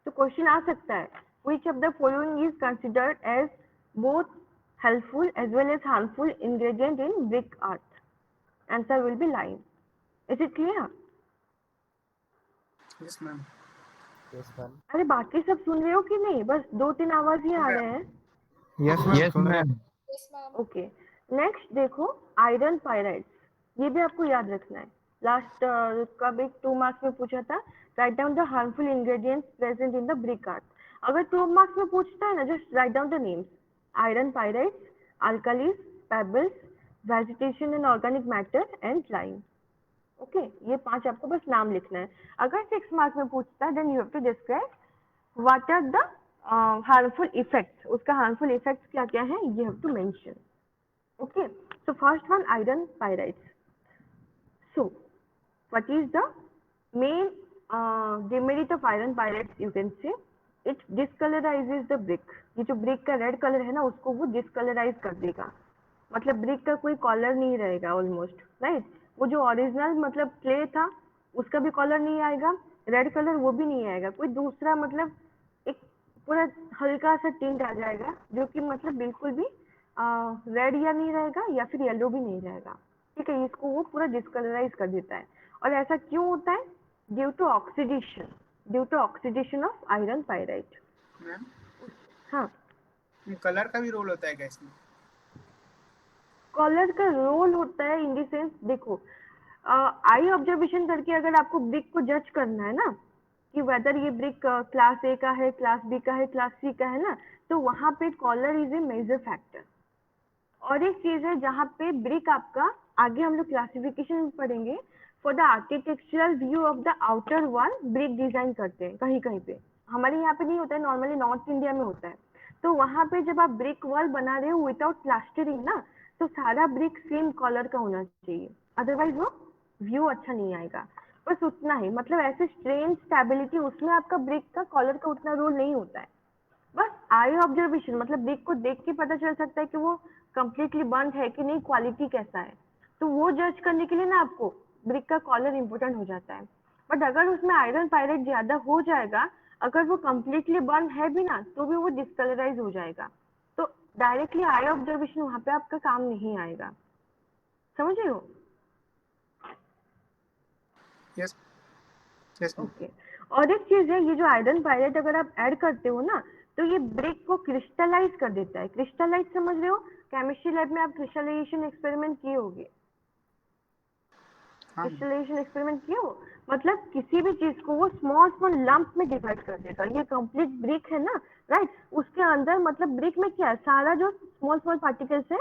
तो क्वेश्चन आ सकता है, which of the following is considered as both helpful as well as harmful ingredient in brick art? Answer will be lime. Is it clear? Yes, ma'am. Yes, ma'am. अरे बाकी सब सुन रहे हो कि नहीं? बस 2-3 आवाज ही आ रहे हैं। Yes, ma'am. Yes, ma'am. Okay, next देखो आयरन पायराइड्स। ये भी आपको याद रखना है। लास्ट कब एक 2 मार्क्स में पूछा था, write down the harmful ingredients present in the brick earth. अगर 2 मार्क्स में पूछता है ना, just write down the names, iron pyrites, alkalis, pebbles, vegetation and organic matter and lime. Okay, ये 5 आपको बस नाम लिखना है। अगर 6 मार्क्स में पूछता है, then you have to describe what are the harmful effects. उसका हार्मफुल इफेक्ट्स क्या क्या है, you have to mention. Okay, so first one, iron pyrites. So what is the main demerit of iron pyrites? You can say it discolorizes the brick. ये जो brick का red colour है ना, उसको वो डिस्कलराइज कर देगा। मतलब ब्रिक का कोई कलर नहीं रहेगा ऑलमोस्ट, राइट। वो जो ओरिजिनल मतलब क्ले था, उसका भी कलर नहीं आएगा, रेड कलर वो भी नहीं आएगा, कोई दूसरा मतलब एक पूरा हल्का सा टिंट आ जाएगा, जो कि मतलब बिल्कुल भी रेड या नहीं रहेगा या फिर येलो भी नहीं रहेगा। ठीक है, इसको वो पूरा डिस्कलराइज कर देता है। और ऐसा क्यों होता है? Due to oxidation, due to oxidation of iron pyrite. Ma'am, हाँ, कलर का भी रोल होता है क्या इसमें? कलर का रोल होता है इन द सेंस, देखो आई ऑब्जर्वेशन करके अगर आपको ब्रिक को जज करना है ना, कि वेदर ये ब्रिक क्लास ए का है, क्लास बी का है, क्लास सी का है ना, तो वहां पे colour is a major factor. और एक चीज है जहाँ पे ब्रिक आपका, आगे हम लोग क्लासिफिकेशन पढ़ेंगे, for the architectural view of the outer wall brick design करते हैं कहीं कहीं पे। हमारे यहाँ पे नहीं होता है, नॉर्मली नॉर्थ इंडिया में होता है। तो वहां पे जब आप ब्रिक वॉल बना रहे हो विदाउट प्लास्टरिंग ना, तो सारा ब्रिक सेम कलर का होना चाहिए, अदरवाइज वो व्यू अच्छा नहीं आएगा। बस उतना ही, मतलब ऐसे स्ट्रेंथ स्टेबिलिटी उसमें आपका ब्रिक का कलर का उतना रोल नहीं होता है। बस आई ऑब्जर्वेशन, मतलब ब्रिक को देख के पता चल सकता है कि वो कंप्लीटली बंद है कि नहीं, क्वालिटी कैसा है। तो वो जज करने के लिए ना आपको ब्रिक का कलर इंपॉर्टेंट हो जाता है। बट अगर उसमें आयरन पायरेट ज्यादा हो जाएगा, अगर वो कंप्लीटली बर्न है भी ना, तो भी वो डिस्कलराइज हो जाएगा। तो डायरेक्टली आई ऑब्जर्वेशन वहां पे आपका काम नहीं आएगा। समझ रहे हो? Yes, yes ma'am. ओके, और एक चीज है, ये जो आयरन पायरेट अगर आप ऐड करते हो ना, तो ये ब्रिक को क्रिस्टलाइज कर देता है। क्रिस्टलाइज समझ रहे हो? केमिस्ट्री लैब में आप क्रिस्टलाइजेशन एक्सपेरिमेंट किए होगे। हाँ क्रिस्टलाइजेशन एक्सपेरिमेंट किए हो, मतलब किसी भी चीज को वो स्मॉल स्मॉल लंप में डिवाइड कर देगा। ये कंप्लीट ब्रिक है ना, राइट? उसके अंदर मतलब ब्रिक में क्या है, सारा जो स्मॉल स्मॉल पार्टिकल्स है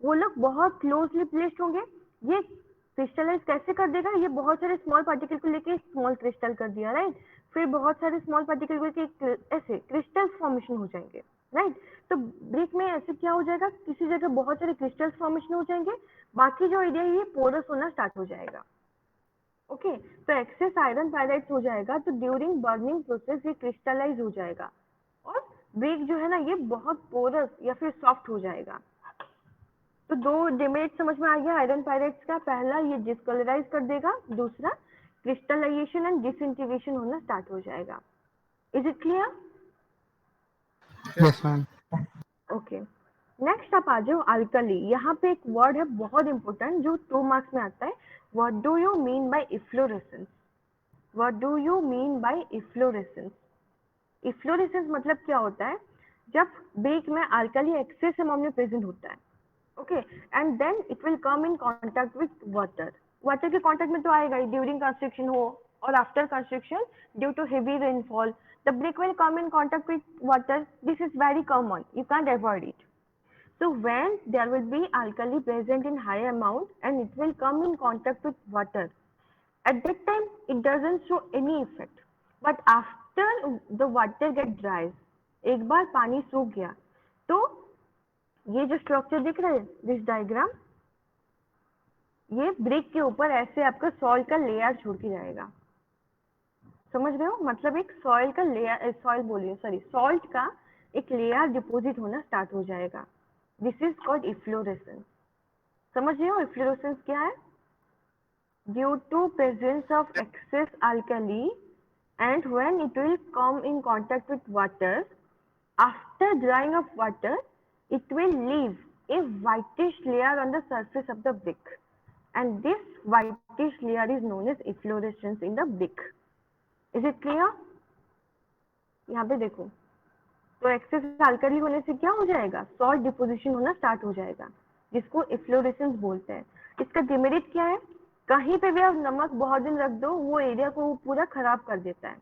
वो लोग बहुत क्लोजली प्लेस्ड होंगे। ये क्रिस्टलाइज कैसे कर देगा, ये बहुत सारे स्मॉल पार्टिकल को लेके स्मॉल क्रिस्टल कर दिया, राइट? फिर बहुत सारे स्मॉल पार्टिकल को लेके ऐसे क्रिस्टल्स फॉर्मेशन हो जाएंगे, राइट? तो ब्रिक में ऐसे क्या हो जाएगा, किसी जगह बहुत सारे क्रिस्टल्स फॉर्मेशन हो जाएंगे, बाकी जो एरिया है ये पोरस होना स्टार्ट हो जाएगा। ओके, तो एक्सेस आयरन पायराइट हो जाएगा, तो ड्यूरिंग बर्निंग प्रोसेस ये क्रिस्टलाइज हो जाएगा और ब्रिक जो है ना ये बहुत पोरस या फिर सॉफ्ट हो जाएगा। तो दो डिमेरिट समझ में आ गया आयरन पायराइट्स का। पहला ये डिस्कलराइज कर देगा, दूसरा क्रिस्टलाइजेशन एंड डिसइंटीग्रेशन होना स्टार्ट हो जाएगा। Is it clear? Yes, ma'am. Okay, next आप आ जाओ अल्कली। यहाँ पे एक वर्ड है बहुत इंपॉर्टेंट जो 2 मार्क्स में आता है। What do you mean by efflorescence? What do you mean by efflorescence? Efflorescence मतलब क्या होता है, जब ब्रिक में अल्कली एक्सेस अमाउंट में प्रेजेंट होता है, okay, and then it will come in contact with water. Water के कांटेक्ट में तो आएगा ही, ड्यूरिंग कंस्ट्रक्शन हो और after construction due to heavy rainfall the brick will come in contact with water. This is very common, you can't avoid it. So when there will be alkali present in high amount and it will come in contact with water, at that time it doesn't show any effect, but after the water get dries, एक बार पानी सूख गया तो ये जो structure दिख रहा है, दिस डायग्राम, ये ब्रिक के ऊपर ऐसे आपका सॉइल का लेयर छोड़ के जाएगा। समझ रहे हो? मतलब एक सॉइल का लेयर, सॉइल बोलिए सॉरी, सॉल्ट का एक लेयर डिपॉजिट होना स्टार्ट हो जाएगा। This is called efflorescence. समझ रहे हो इफ्लोरेसेंस क्या है? Due to presence of excess alkali and when it will come in contact with water, after drying of water, it will leave a whitish layer on the surface of the brick, and this whitish layer is known as efflorescence in the brick. Is it clear? यहाँ पे देखो, तो access alkali होने से क्या हो जाएगा, salt deposition होना स्टार्ट हो जाएगा, जिसको इफ्लोरेसेंस बोलते हैं। इसका डिमेरिट क्या है, कहीं पे भी आप नमक बहुत दिन रख दो वो एरिया को पूरा खराब कर देता है,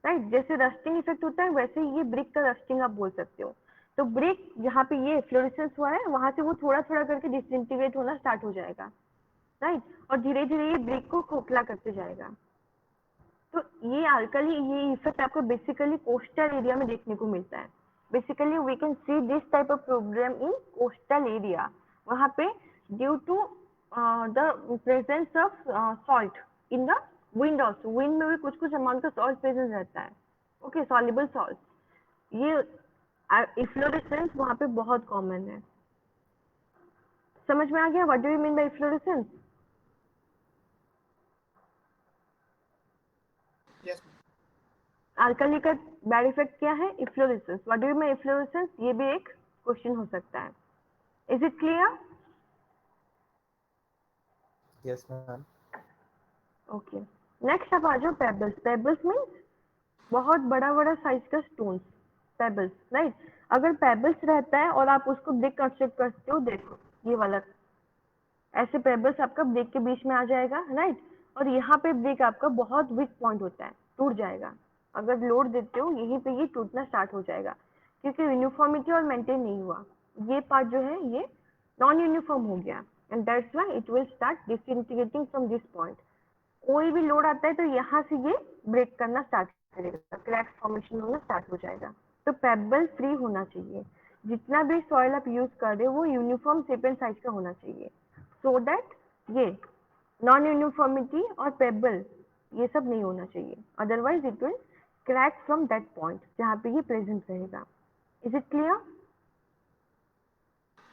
राइट? जैसे रस्टिंग इफेक्ट होता है वैसे ही ये ब्रिक का रस्टिंग आप बोल सकते हो। तो ब्रिक जहाँ पे ये फ्लोरेसेंस हुआ है वहां से वो थोड़ा थोड़ा करके डिसइंटीग्रेट होना स्टार्ट हो जाएगा, राइट? और धीरे धीरे ये ब्रिक को खोखला करते जाएगा। तो ये अल्कली, ये इफेक्ट आपको बेसिकली कोस्टल एरिया में देखने को मिलता है। Basically we can see this type of problem in coastal area. वहां पे due to the presence of salt in the wind, also wind में भी कुछ कुछ अमाउंट का सॉल्ट प्रेजेंस रहता है, ओके, सॉल्युबल सॉल्ट। ये इफ्लोरेसेंस वहां पे बहुत कॉमन है। समझ में आ गया what do you mean by efflorescence? Yes alkali का बैड इफेक्ट क्या है, efflorescence. What do you mean efflorescence, ये भी एक क्वेश्चन हो सकता है। Is it clear? Yes, ma'am. Okay, next आप आ जाओ पेबल्स। पेबल्स मीन्स बहुत बड़ा बड़ा साइज का स्टोन्स, पेबल्स, राइट? अगर पेबल्स रहता है और आप उसको ब्रिक कंस्ट्रक्ट करते हो, देखो ये वाला ऐसे पेबल्स आपका ब्रिक के बीच में आ जाएगा, राइट? और यहाँ पे ब्रिक आपका बहुत वीक पॉइंट होता है, टूट जाएगा। अगर लोड देते हो यहीं पे ये टूटना स्टार्ट हो जाएगा, क्योंकि यूनिफॉर्मिटी और मेंटेन नहीं हुआ। ये पार्ट जो है ये नॉन यूनिफॉर्म हो गया, and that's why it will start disintegrating from this point. कोई भी लोड आता है तो यहाँ से ये ब्रेक करना स्टार्ट करेगा, क्रैक्स फॉर्मेशन होना स्टार्ट हो जाएगा। तो पेबल फ्री होना चाहिए, जितना भी सॉइल आप यूज कर रहे हो वो यूनिफॉर्म शेप एंड साइज का होना चाहिए, सो दैट ये नॉन यूनिफॉर्मिटी और पेबल ये सब नहीं होना चाहिए, otherwise it will crack from that point जहाँ पे ये प्रेजेंट रहेगा। Is it clear?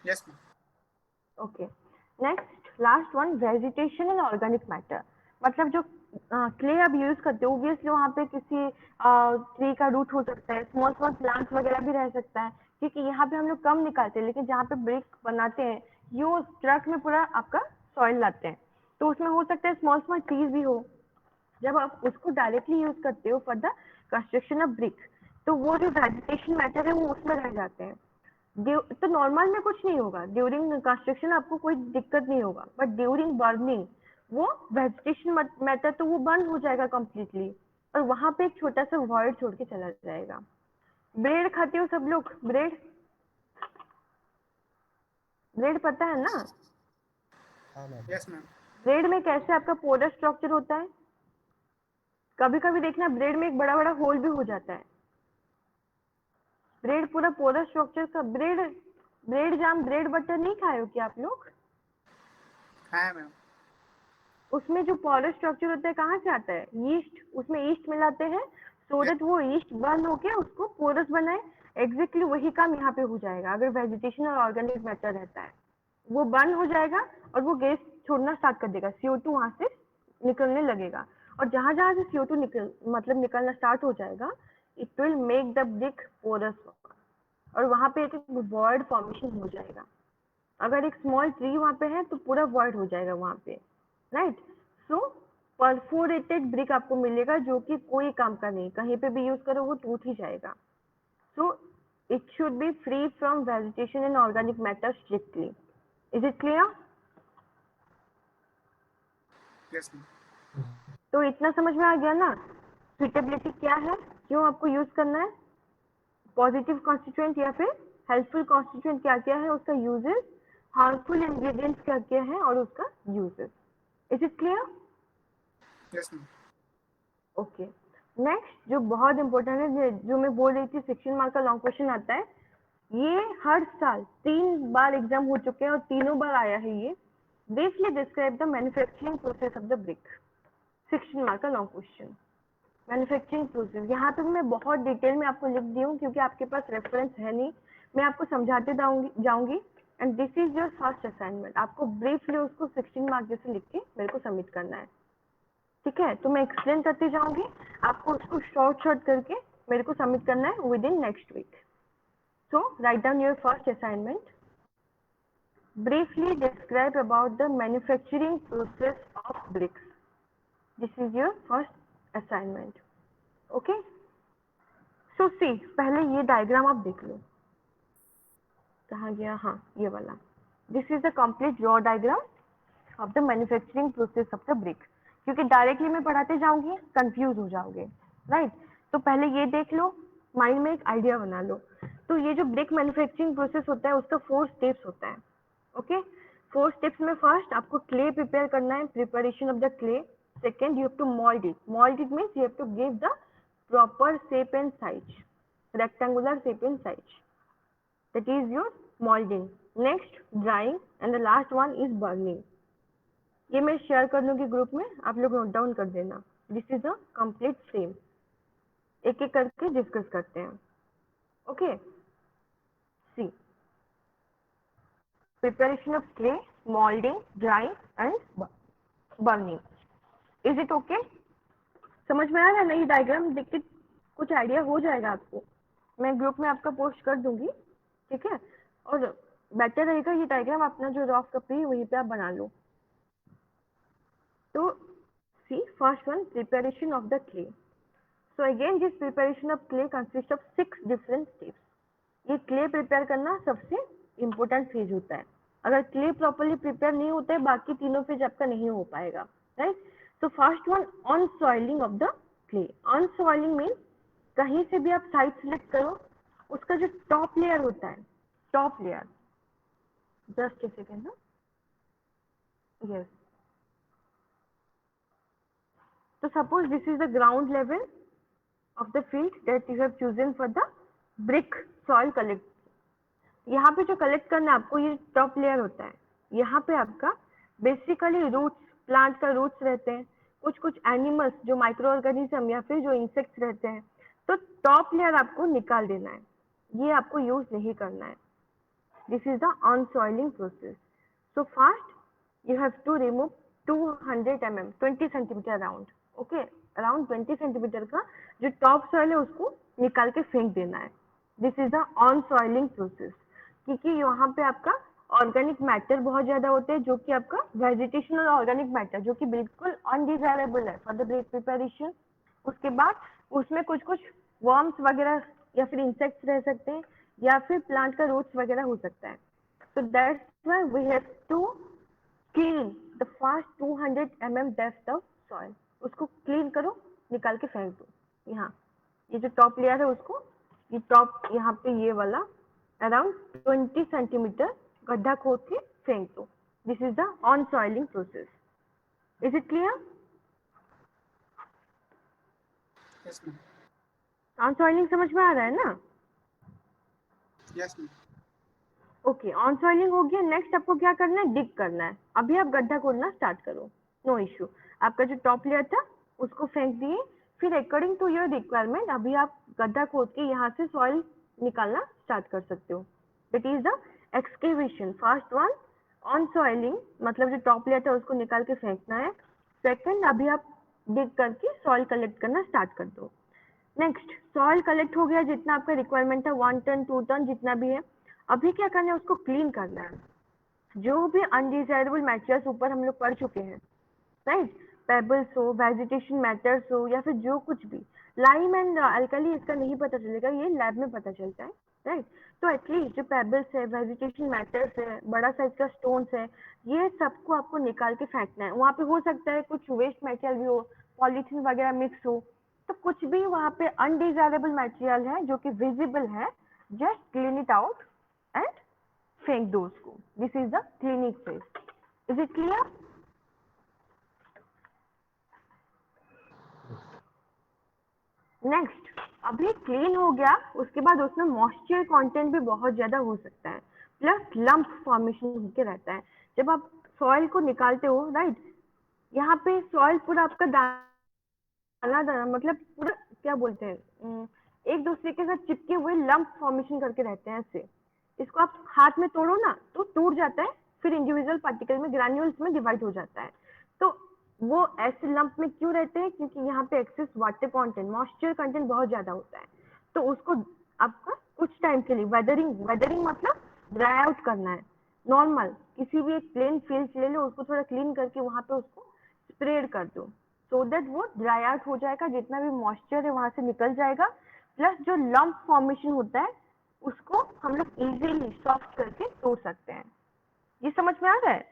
Yes ma'am. Okay, next last one, vegetation and organic matter. मतलब जो क्ले आप यूज करते हो, ऑब्वियसली वहाँ पे किसी ट्री का रूट हो सकता है, स्मॉल स्मॉल प्लांट्स वगैरह भी रह सकता है, क्योंकि यहाँ पे हम लोग कम निकालते हैं, लेकिन जहाँ पे ब्रिक बनाते हैं ये ट्रक में पूरा आपका सॉइल लाते हैं, तो उसमें हो सकता है स्मॉल स्मॉल ट्रीज भी हो। जब आप उसको डायरेक्टली यूज करते हो for the construction of brick, तो वो जो वेजिटेशन मैटर है वो उसमें रह जाते हैं। तो नॉर्मल में कुछ नहीं होगा, ड्यूरिंग कंस्ट्रक्शन आपको कोई दिक्कत नहीं होगा, बट ड्यूरिंग बर्निंग वो वेजिटेशन मैटर तो वो बर्न हो जाएगा कंप्लीटली, और वहां पे एक छोटा सा वॉइड छोड़ के चला जाएगा। ब्रेड खाते हो सब लोग? ब्रेड, ब्रेड पता है ना? हाँ मैम। Yes, ma'am. ब्रेड में कैसे आपका पोरस स्ट्रक्चर होता है, कभी कभी देखना ब्रेड में एक बड़ा बड़ा होल भी हो जाता है। ब्रेड पूरा पोरस स्ट्रक्चर का ब्रेड, ब्रेड जाम, ब्रेड बटर नहीं खाए हो क्या आप लोग? हाँ मैम. उसमें जो पोरस स्ट्रक्चर होता है कहाँ से आता है? यीस्ट, उसमें ईस्ट मिलाते हैं सो दैट वो ईस्ट बर्न होके उसको पोरस बनाए। एग्जैक्टली वही काम यहाँ पे हो जाएगा अगर वेजिटेशन और ऑर्गेनिक मैटर रहता है। वो बर्न हो जाएगा और वो गैस छोड़ना स्टार्ट कर देगा, CO2 वहां से निकलने लगेगा, और जहां जहां से CO2 निकलना स्टार्ट हो जाएगा, it will make the brick porous, और वहां पे एक वॉइड फॉर्मेशन हो जाएगा। अगर एक स्मॉल ट्री वहां पे है तो पूरा वॉइड हो जाएगा वहां पे, राइट? सो परफोरेटेड ब्रिक आपको मिलेगा जो कि कोई काम का नहीं, कहीं पे भी यूज करो वो टूट ही जाएगा। So it should be free from vegetation and organic matter strictly. Is it clear? Yes, ma'am. तो इतना समझ में आ गया ना सुटेबिलिटी क्या है, क्यों आपको यूज करना है, पॉजिटिव कॉन्स्टिट्यूएंट या फिर हेल्पफुल कॉन्स्टिट्यूएंट क्या क्या है, उसका यूजेस, हार्मफुल इंग्रेडिएंट्स क्या क्या है और उसका uses. Is it clear? Yes, ma'am. Okay, next जो बहुत इंपॉर्टेंट है, जो मैं बोल रही थी 16 मार्क का लॉन्ग क्वेश्चन आता है, ये हर साल 3 बार एग्जाम हो चुके हैं और तीनों बार आया है ये। Briefly describe the manufacturing process of the brick, 16 mark का लॉन्ग क्वेश्चन। मैन्युफैक्चरिंग प्रोसेस यहाँ पे मैं बहुत डिटेल में आपको लिख दी हूँ क्योंकि आपके पास रेफरेंस है नहीं, मैं आपको समझाते जाऊंगी। And this is your first assignment, आपको ब्रीफली उसको 16 मार्क जैसे लिख के मेरे को सबमिट करना है, ठीक है? तो मैं एक्सप्लेन करती जाऊंगी, आपको उसको शॉर्ट करके मेरे को सबमिट करना है within next week. So write down your first assignment, briefly describe about the manufacturing process of bricks. This is your first assignment. Okay? So see, पहले ये डायग्राम आप देख लो, कहाँ गया? हाँ, ये वाला। This is the complete raw diagram of the manufacturing process of the brick. क्योंकि डायरेक्टली मैं पढ़ाते जाऊंगी कंफ्यूज हो जाओगे, राइट? तो पहले ये देख लो, माइंड में एक आइडिया बना लो। तो ये जो ब्रिक मैन्युफैक्चरिंग प्रोसेस होता है उसका 4 स्टेप्स होता है। ओके, 4 स्टेप्स में फर्स्ट आपको क्ले प्रिपेयर करना है, preparation of the clay. Second, you have to mould it. Mould it means you have to give the proper shape and size, rectangular shape and size, that is your molding. Next, drying, and the last one is burning. ये मैं share कर दूंगी group में, आप लोग note down कर देना। This is a complete frame, एक एक करके डिस्कस करते हैं। Okay, see preparation of clay, moulding, drying and burning. Is it okay? समझ में आ रहा है ना? ये डायग्राम देख के कुछ आइडिया हो जाएगा आपको, मैं ग्रुप में आपका पोस्ट कर दूंगी, ठीक है? और बेटर रहेगा ये डायग्राम अपना जो रफ कॉपी है वहीं पे आप बना लो। तो see first one, preparation of the clay. So again this preparation of clay consist of 6 different steps. ये क्ले प्रिपेयर करना सबसे इम्पोर्टेंट फेज होता है। अगर क्ले प्रॉपरली प्रिपेयर नहीं होता है बाकी तीनों फेज आपका नहीं हो पाएगा, राइट? तो first one, on soiling of the clay. On soiling mean कहीं से भी आप साइड सिलेक्ट करो, उसका जो टॉप लेयर होता है, top layer, just a second, yes. So suppose this is the ground level of the field that you have chosen for the brick soil collect. यहाँ पे जो कलेक्ट करना है आपको, ये टॉप लेयर होता है। यहाँ पे आपका बेसिकली रूट्स, प्लांट का रूट्स रहते हैं, कुछ कुछ एनिमल्स जो माइक्रो ऑर्गेनिज्म या फिर जो इंसेक्ट्स रहते हैं। तो टॉप लेयर आपको निकाल देना है, ये आपको यूज नहीं करना है। This is the unsoiling process. So first you have to remove 200 mm, 20 centimetre around, okay, around 20 centimetre का जो टॉप सॉइल है उसको निकाल के फेंक देना है। This is the unsoiling process, क्योंकि यहाँ पे आपका ऑर्गेनिक मैटर बहुत ज्यादा होते हैं, जो कि आपका वेजिटेशनल ऑर्गेनिक मैटर जो कि बिल्कुल अनडिजायरेबल है फॉर द ब्रिक प्रिपरेशन। उसके बाद उसमें कुछ कुछ वर्म्स वगैरह या फिर इंसेक्ट्स रह सकते हैं, या फिर प्लांट का रूट्स वगैरह हो सकता है. So that's why we have to clean the first 200 mm depth of soil. उसको क्लीन करो, निकाल के फेंक दो. यहाँ ये जो टॉप लेयर है उसको, ये टॉप यहाँ पे ये वाला अराउंड 20 सेंटीमीटर गड्ढा खोद के फेंक दो. This is the unsoiling process. Is it clear? Yes, ma'am. On soiling समझ में आ रहा है ना? Yes, ma'am. Okay, on soiling हो गया. नेक्स्ट आपको क्या करना है? डिग करना है. अभी आप गड्ढा खोदना स्टार्ट करो, नो इश्यू. आपका जो टॉप लेयर था उसको फेंक दिए. फिर अकॉर्डिंग टू योर रिक्वायरमेंट अभी आप गड्ढा खोद के यहाँ से सॉइल निकालना स्टार्ट कर सकते हो. That is the excavation. First one on soiling, मतलब जो टॉप लेयर था उसको निकाल के फेंकना है. सेकंड, अभी आप डिग करके सॉइल कलेक्ट करना स्टार्ट कर दो. नेक्स्ट, सॉइल कलेक्ट हो गया, जितना आपका रिक्वायरमेंट है 1 टन 2 टन जितना भी है. अभी क्या करना है? उसको क्लीन करना है. जो भी अनडिजायरेबल मैटर्स ऊपर हम लोग पढ़ चुके हैं, राइट? पेबल्स हो, वेजिटेशन मैटर्स हो, या फिर जो कुछ भी. लाइम एंड अल्कली इसका नहीं पता चलेगा, ये लैब में पता चलता है, राइट? तो एटलीस्ट जो पेबल्स है, वेजिटेशन मैटर्स है, बड़ा साइज का स्टोन्स है, ये सबको आपको निकाल के फेंकना है. वहाँ पे हो सकता है कुछ वेस्ट मटेरियल भी हो, पॉलीथीन वगैरह मिक्स हो, तो कुछ भी वहाँ पे अनडिजायरेबल मटेरियल है जो कि विजिबल है, just clean it out and फेंक दो उसको. This is the cleaning phase. Is it clear? Next, अभी क्लीन हो गया, उसके बाद उसमें मॉइस्चर कंटेंट भी बहुत ज्यादा हो सकता है, प्लस लंप फॉर्मेशन होके रहता है. जब आप सॉइल को निकालते हो, राइट, यहाँ पे सॉइल पूरा आपका दाना दाना, मतलब पूरा क्या बोलते हैं, एक दूसरे के साथ चिपके हुए लंप फॉर्मेशन करके रहते हैं ऐसे. इसको आप हाथ में तोड़ो ना तो टूट जाता है, फिर इंडिविजुअल पार्टिकल में, ग्रैन्यूल्स में डिवाइड हो जाता है. तो वो ऐसे लंप में क्यों रहते हैं? क्योंकि यहाँ पे excess water content, moisture content बहुत ज्यादा होता है. तो उसको आपका कुछ टाइम के लिए वेदरिंग, वेदरिंग मतलब ड्राई आउट करना है. नॉर्मल किसी भी एक प्लेन फील्ड ले लो, उसको थोड़ा क्लीन करके वहां पे उसको स्प्रेड कर दो, सो दैट वो ड्राई आउट हो जाएगा, जितना भी मॉइस्चर है वहां से निकल जाएगा. प्लस जो लंप फॉर्मेशन होता है उसको हम लोग इजीली सॉफ्ट करके तोड़ सकते हैं. ये समझ में आ रहा है?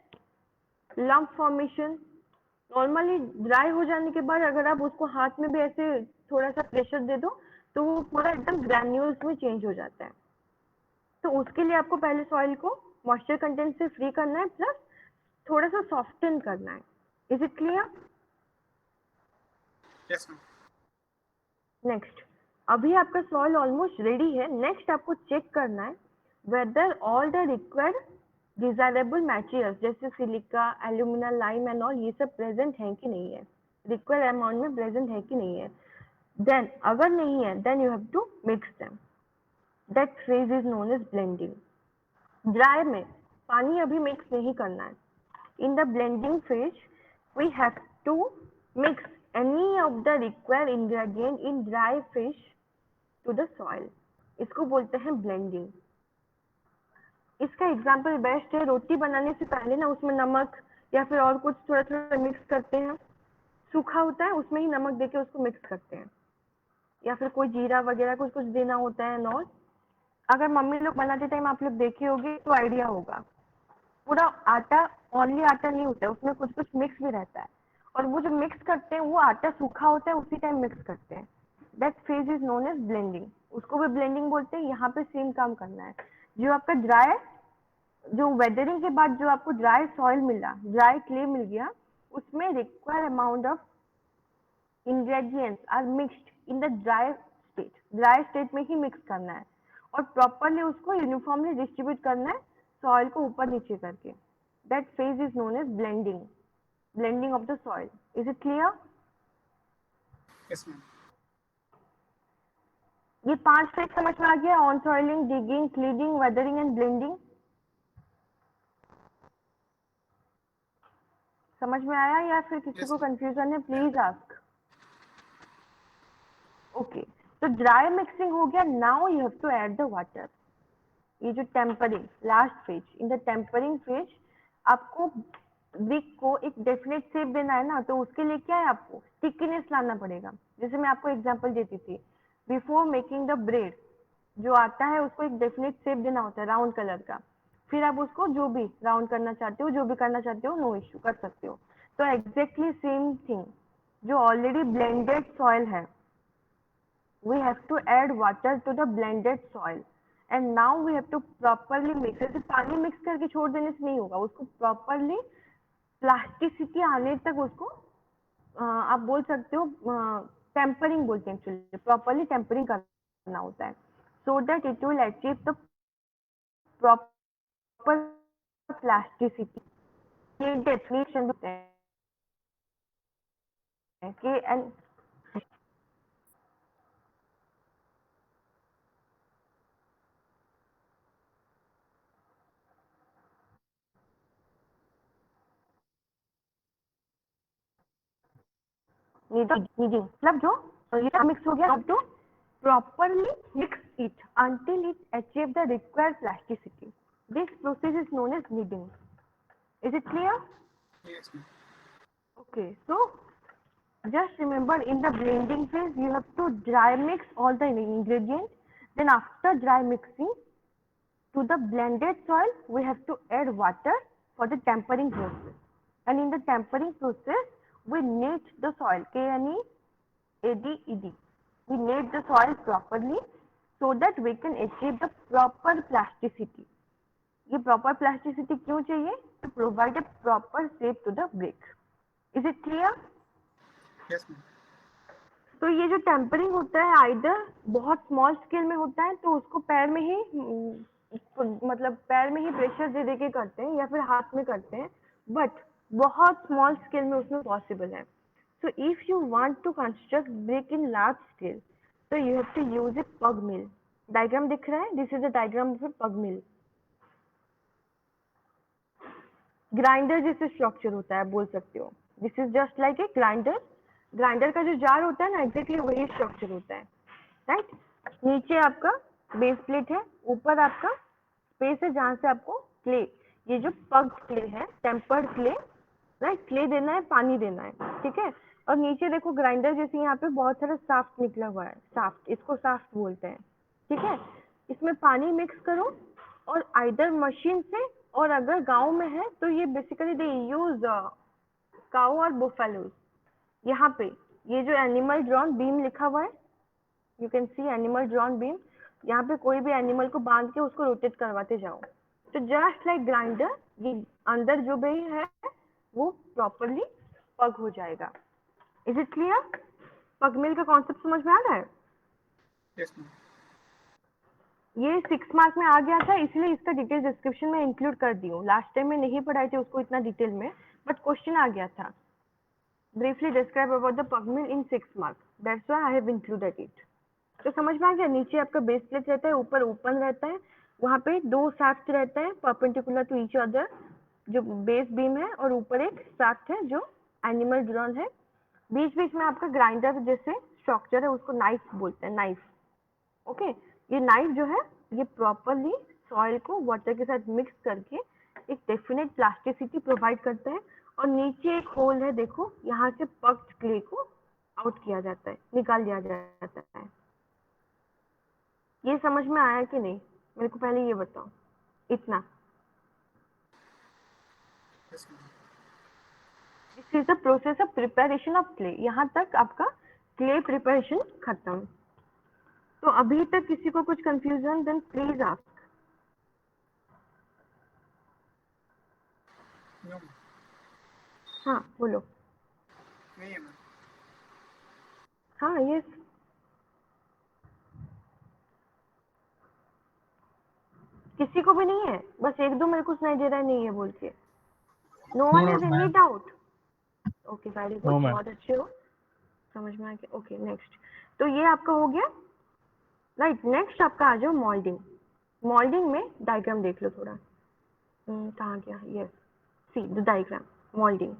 लंप फॉर्मेशन नॉर्मली ड्राई हो जाने के बाद अगर आप उसको हाथ में भी ऐसे थोड़ा सा प्रेशर दे दो तो वो पूरा एकदम ग्रैन्यूल्स में चेंज हो जाता है. तो उसके लिए आपको पहले सॉइल को मॉइस्चर कंटेंट से फ्री करना है, प्लस थोड़ा सा सॉफ्टन करना है. Is it clear? Yes, ma'am. Next, अभी आपका सॉइल ऑलमोस्ट रेडी है. नेक्स्ट आपको चेक करना है whether all the required desirable materials जैसे silica, alumina, lime and all, ये सब प्रेजेंट है कि नहीं है, रिक्वायर्ड अमाउंट में प्रेजेंट है कि नहीं है. देन अगर नहीं है, then you have to mix them. That phase is known as blending. Dry में पानी अभी मिक्स नहीं करना है. In the blending phase, we have to mix any of the required ingredient in dry fish to the soil. इसको बोलते हैं blending. इसका एग्जाम्पल बेस्ट है, रोटी बनाने से पहले ना उसमें नमक या फिर और कुछ थोड़ा थोड़ा मिक्स करते हैं. सूखा होता है उसमें ही नमक देके उसको मिक्स करते हैं, या फिर कोई जीरा वगैरह कुछ कुछ देना होता है. नॉट, अगर मम्मी लोग बनाते टाइम आप लोग देखे होगे तो आइडिया होगा. पूरा आटा ओनली आटा नहीं होता है, उसमें कुछ कुछ मिक्स भी रहता है, और वो जो मिक्स करते हैं वो आटा सूखा होता है उसी टाइम मिक्स करते हैं. That phase is known as blending. उसको भी ब्लेंडिंग बोलते हैं. यहाँ पे सेम काम करना है. जो आपका ड्राई, जो वेदरिंग के बाद जो आपको ड्राई सॉइल मिला, ड्राई क्ले मिल गया, उसमें require amount of ingredients are mixed in the dry state. Dry state में ही मिक्स करना है और प्रॉपरली उसको यूनिफॉर्मली डिस्ट्रीब्यूट करना है सॉइल को ऊपर नीचे करके. That phase is known as blending. Blending of the soil. Is it clear? Yes, ma'am. ये 5 फेज समझ में आ गया? Unsoiling, digging, cleaning, weathering and blending. समझ में आया या फिर किसी Yes, को ma'am. कंफ्यूजन है? Please ask. ओके, तो ड्राई मिक्सिंग हो गया. Now you have to add the water. ये जो tempering last phase, in the tempering phase आपको ब्रिक को एक डेफिनेट शेप देना है ना, तो उसके लिए क्या है, आपको स्टिकीनेस लाना पड़ेगा. जैसे मैं आपको एग्जांपल देती थी, बिफोर मेकिंग द ब्रेड जो आता है उसको एक डेफिनेट शेप देना होता है राउंड कलर का, फिर आप उसको जो भी राउंड करना चाहते हो, जो भी करना चाहते हो, नो इश्यू कर सकते हो। तो एग्जैक्टली सेम थिंग, जो ऑलरेडी ब्लेंडेड सॉइल है, we have to add water to the blended soil and now we have to properly mix। जैसे पानी मिक्स करके छोड़ देने से नहीं होगा, उसको प्रॉपरली प्लास्टिसिटी आने तक उसको आप बोल सकते हो टेम्परिंग बोलते हैं, एक्चुअली प्रॉपरली टेम्परिंग करना होता है, so that it will achieve the proper plasticity. ये डेफिनेशन होते हैं कि एंड नीडिंग मतलब जो ये मिक्स हो गया, अब तो properly mix it until it achieves the required plasticity. This process is known as kneading. Is it clear? Yes, ma'am. Okay, so just remember in the blending phase you have to dry mix all the ingredients. Then after dry mixing to the blended soil, we have to add water for the tempering process. And in the tempering process, we knead the soil. KNEADED. We knead the soil properly so that we can achieve the proper plasticity. ये proper plasticity क्यों चाहिए? To provide a proper shape to the brick. Is it clear? Yes, ma'am. तो ये जो tampering होता है either बहुत small scale में होता है, तो उसको पैर में ही मतलब पैर में ही प्रेशर दे दे के करते हैं या फिर हाथ में करते हैं, बट बहुत स्मॉल स्केल में उसमें पॉसिबल है। So if you want to construct brick in large scale, तो you have to use a pug mill. Diagram दिख रहा है, this is a diagram of a pug mill. Grinder जैसे structure होता है, बोल सकते हो this is just like a grinder. Grinder का जो जार होता है ना, एग्जैक्टली वही स्ट्रक्चर होता है, राइट। नीचे आपका बेस प्लेट है, ऊपर आपका स्पेस है जहां से आपको क्ले, ये जो पग क्ले है, टेम्पर्ड क्ले, राइट, क्ले देना है, पानी देना है, ठीक है। और नीचे देखो ग्राइंडर जैसे यहाँ पे बहुत सारा साफ्ट निकला हुआ है, साफ्ट, इसको साफ्ट बोलते हैं, ठीक है। इसमें पानी मिक्स करो और आइदर मशीन से, और अगर गांव में है तो ये बेसिकली दे यूज काउ और बुफेलोज। यहाँ पे ये जो एनिमल ड्रॉन बीम लिखा हुआ है, you can see animal drawn beam, यहाँ पे कोई भी एनिमल को बांध के उसको रोटेट करवाते जाओ। तो जस्ट लाइक ग्राइंडर, ये अंदर जो भी है वो प्रॉपरली पग हो जाएगा। Is it clear? पग मिल का कॉन्सेप्ट समझ में आ रहा है? Yes, ma'am. ये 6 मार्क में आ गया था, इसलिए इसका डिटेल डिस्क्रिप्शन में इंक्लूड कर दी हूँ। लास्ट टाइम में नहीं पढ़ाए थे उसको इतना डिटेल में, बट क्वेश्चन आ गया था। ब्रीफली डिस्क्राइब अबाउट द पग मिल इन 6 mark, that's why I have included it. तो समझ में आ गया? नीचे आपका बेस प्लेट रहता है, ऊपर ओपन रहता है, वहां पे 2 शाफ्ट रहता है परपेंडिकुलर टू ईच अदर, जो बेस बीम है, और ऊपर एक शाफ्ट है जो एनिमल ड्रॉन है। बीच बीच में आपका ग्राइंडर जैसे स्ट्रक्चर है, उसको नाइफ बोलते हैं, नाइफ। ओके, ये नाइफ जो है ये प्रॉपरली सॉइल को वाटर के साथ मिक्स करके एक डेफिनेट प्लास्टिसिटी प्रोवाइड करता है। और नीचे एक होल है, देखो यहाँ से पक्ड क्ले को आउट किया जाता है, निकाल दिया जाता है। ये समझ में आया कि नहीं? मेरे को पहले ये बताओ, इतना। Yes, ma'am. This is the process of preparation of clay. यहाँ तक आपका क्ले प्रिपरेशन खत्म। तो अभी तक किसी को कुछ confusion, then please ask. No, ma'am. हाँ बोलो। नहीं है, ma'am. हाँ, यस। किसी को भी नहीं है? बस एक दो मेरे को सुनाई दे रहा है नहीं है बोल के। No one is any doubt? Okay, very good, No, ma'am. बहुत अच्छे हो, समझ में आ गया। Okay, next. तो ये आपका हो गया, राइट। नेक्स्ट आपका आ जाओ मोल्डिंग। मोल्डिंग में डायग्राम देख लो थोड़ा। कहाँ गया? Yes, see the diagram, moulding.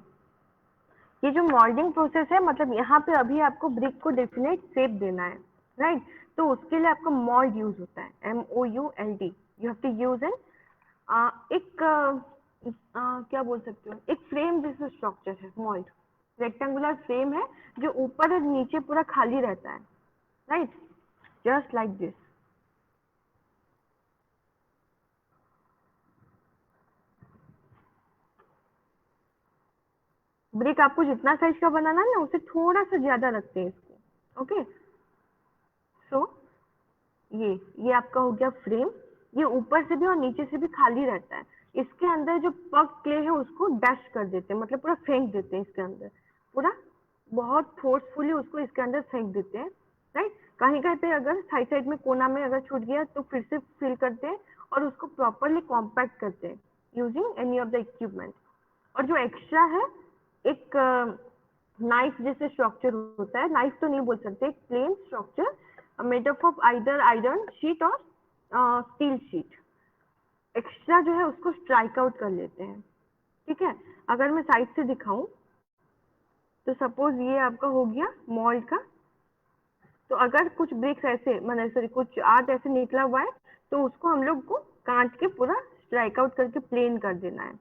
ये जो मोल्डिंग प्रोसेस है, मतलब यहाँ पे अभी आपको ब्रिक को डेफिनेट शेप देना है, राइट। तो उसके लिए आपका मोल्ड यूज होता है, MOULD। You have to use an एक क्या बोल सकते हो, एक फ्रेम जैसा स्ट्रक्चर है मोल्ड। रेक्टेंगुलर फ्रेम है जो ऊपर और नीचे पूरा खाली रहता है, right, just like this. Brick आपको जितना साइज का बनाना है ना उससे थोड़ा सा ज्यादा रखते हैं इसको। ओके, सो ये आपका हो गया फ्रेम। ये ऊपर से भी और नीचे से भी खाली रहता है। इसके अंदर जो पग क्ले है उसको डैश कर देते हैं, मतलब पूरा फेंक देते हैं इसके अंदर, पूरा बहुत फोर्सफुली उसको इसके अंदर फेंक देते हैं, राइट। कहीं कहीं पे अगर साइड साइड में कोना में अगर छूट गया तो फिर से फिल करते हैं और उसको प्रॉपरली कॉम्पैक्ट करते हैं using any of the equipment. और जो एक्स्ट्रा है, एक नाइफ जैसे स्ट्रक्चर होता है, नाइफ तो नहीं बोल सकते, एक plain structure made up of either iron sheet और स्टील शीट, एक्स्ट्रा जो है उसको स्ट्राइक आउट कर लेते हैं। ठीक है, अगर मैं साइड से दिखाऊं तो सपोज ये आपका हो गया मॉल्ड का, तो अगर कुछ ब्रिक्स ऐसे मतलब सॉरी कुछ आर्ट ऐसे निकला हुआ है तो उसको हम लोग को काट के पूरा स्ट्राइक आउट करके प्लेन कर देना है।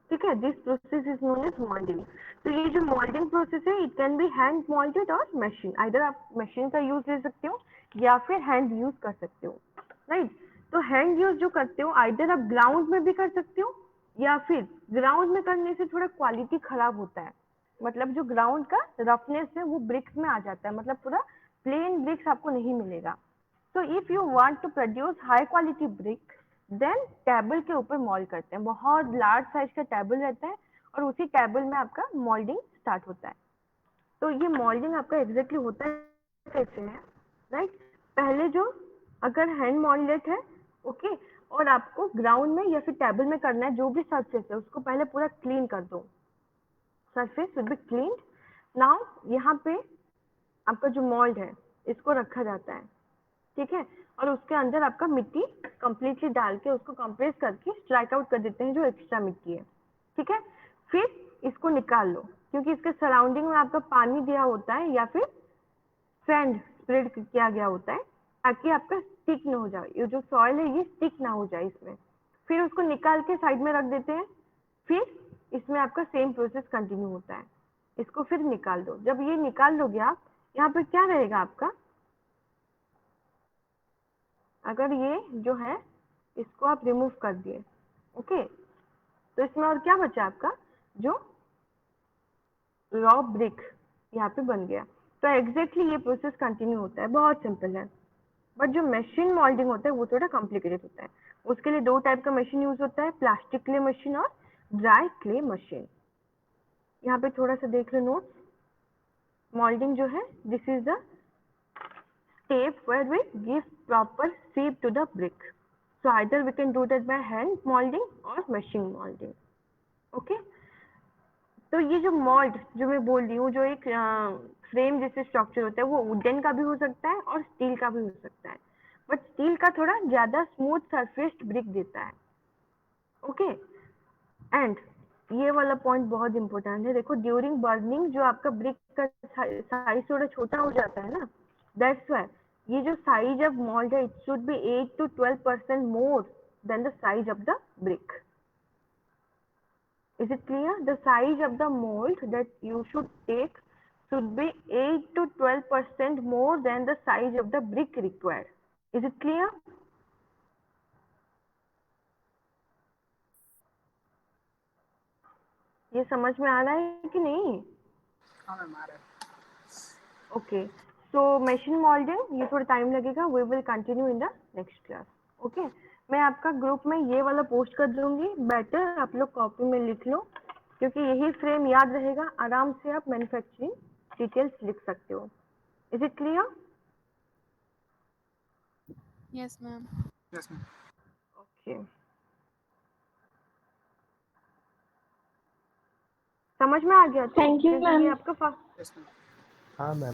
ठीक है, this process is known as moulding. तो ये जो मोल्डिंग प्रोसेस है it can be hand moulded और मशीन, आइदर आप मशीन का यूज ले सकते हो या फिर हैंड यूज कर सकते हो, राइट। तो हैंड यूज जो करते हो आइदर आप ग्राउंड में भी कर सकते हो या फिर ग्राउंड में करने से थोड़ा क्वालिटी खराब होता है, मतलब जो ग्राउंड का रफनेस है वो ब्रिक्स में आ जाता है, मतलब पूरा प्लेन ब्रिक्स आपको नहीं मिलेगा। तो if you want to produce high quality brick then table के ऊपर मोल्ड करते हैं, बहुत लार्ज साइज का टेबल रहता है और उसी टेबल में आपका मोल्डिंग स्टार्ट होता है। तो ये मोल्डिंग आपका एग्जैक्टली होता है कैसे है, राइट। पहले जो अगर हैंड मोल्डेड है, ओके, और आपको ग्राउंड में या फिर टेबल में करना है, जो भी सरफेस है उसको पहले पूरा क्लीन कर दो, surface will be clean. Now यहाँ पे आपका जो मोल्ड है इसको रखा जाता है, ठीक है, और उसके अंदर आपका मिट्टी कंप्लीटली डाल के उसको कंप्रेस करके स्ट्राइक आउट कर देते हैं जो एक्स्ट्रा मिट्टी है। ठीक है, फिर इसको निकाल लो, क्योंकि इसके सराउंडिंग में आपका पानी दिया होता है या फिर सैंड स्प्रेड किया गया होता है ताकि आपका स्टिक ना हो जाए, ये जो सॉइल है ये स्टिक ना हो जाए इसमें। फिर उसको निकाल के साइड में रख देते हैं, फिर इसमें आपका सेम प्रोसेस कंटिन्यू होता है। इसको फिर निकाल दो, जब ये निकाल लोगे आप, यहाँ पे क्या रहेगा आपका, अगर ये जो है इसको आप रिमूव कर दिए, ओके, तो इसमें और क्या बचा आपका, जो रॉ ब्रिक यहाँ पे बन गया। तो एग्जैक्टली ये प्रोसेस कंटिन्यू होता है, बहुत सिंपल है। बट जो मशीन मोल्डिंग होता है वो थोड़ा कॉम्प्लिकेटेड होता है। उसके लिए दो टाइप का मशीन यूज होता है, प्लास्टिक क्ले मशीन और ड्राई क्ले मशीन। यहाँ पे थोड़ा सा देख लो नोट्स। मोल्डिंग जो है this is the step where we give proper shape to the brick. So either we can do that by hand molding or machine molding. Okay? तो ये जो मोल्ड जो मैं बोल रही हूँ, जो एक फ्रेम जैसे स्ट्रक्चर होता है वो वुडन का भी हो सकता है और स्टील का भी हो सकता है, बट स्टील का थोड़ा ज्यादा स्मूथ सरफेस्ड ब्रिक देता है। ओके, एंड ये वाला पॉइंट बहुत इंपॉर्टेंट है, देखो ड्यूरिंग बर्निंग जो आपका ब्रिक का साइज थोड़ा छोटा हो जाता है ना, दैट्स व्हाई ये जो साइज ऑफ मोल्ड है it should be 8 to 12% more than the size of the brick. Is it clear? The size of the mold that you should take should be 8 to 12% more than the size of the brick required. Is it clear? ये समझ में आ रहा है कि नहीं? हाँ ma'am आ रहा है। ओके, सो मशीन मोल्डिंग ये थोड़ा टाइम लगेगा, we will continue in the next class. Okay, मैं आपका ग्रुप में ये वाला पोस्ट कर दूंगी, बेटर आप लोग कॉपी में लिख लो, क्योंकि यही फ्रेम याद रहेगा, आराम से आप मैन्युफैक्चरिंग डिटेल्स लिख सकते हो। Is it clear? Yes, ma'am. Yes ma'am. Okay, समझ में आ गया? Thank you, क्योंकि ये ma'am. आपका यस मैम। हाँ मैम।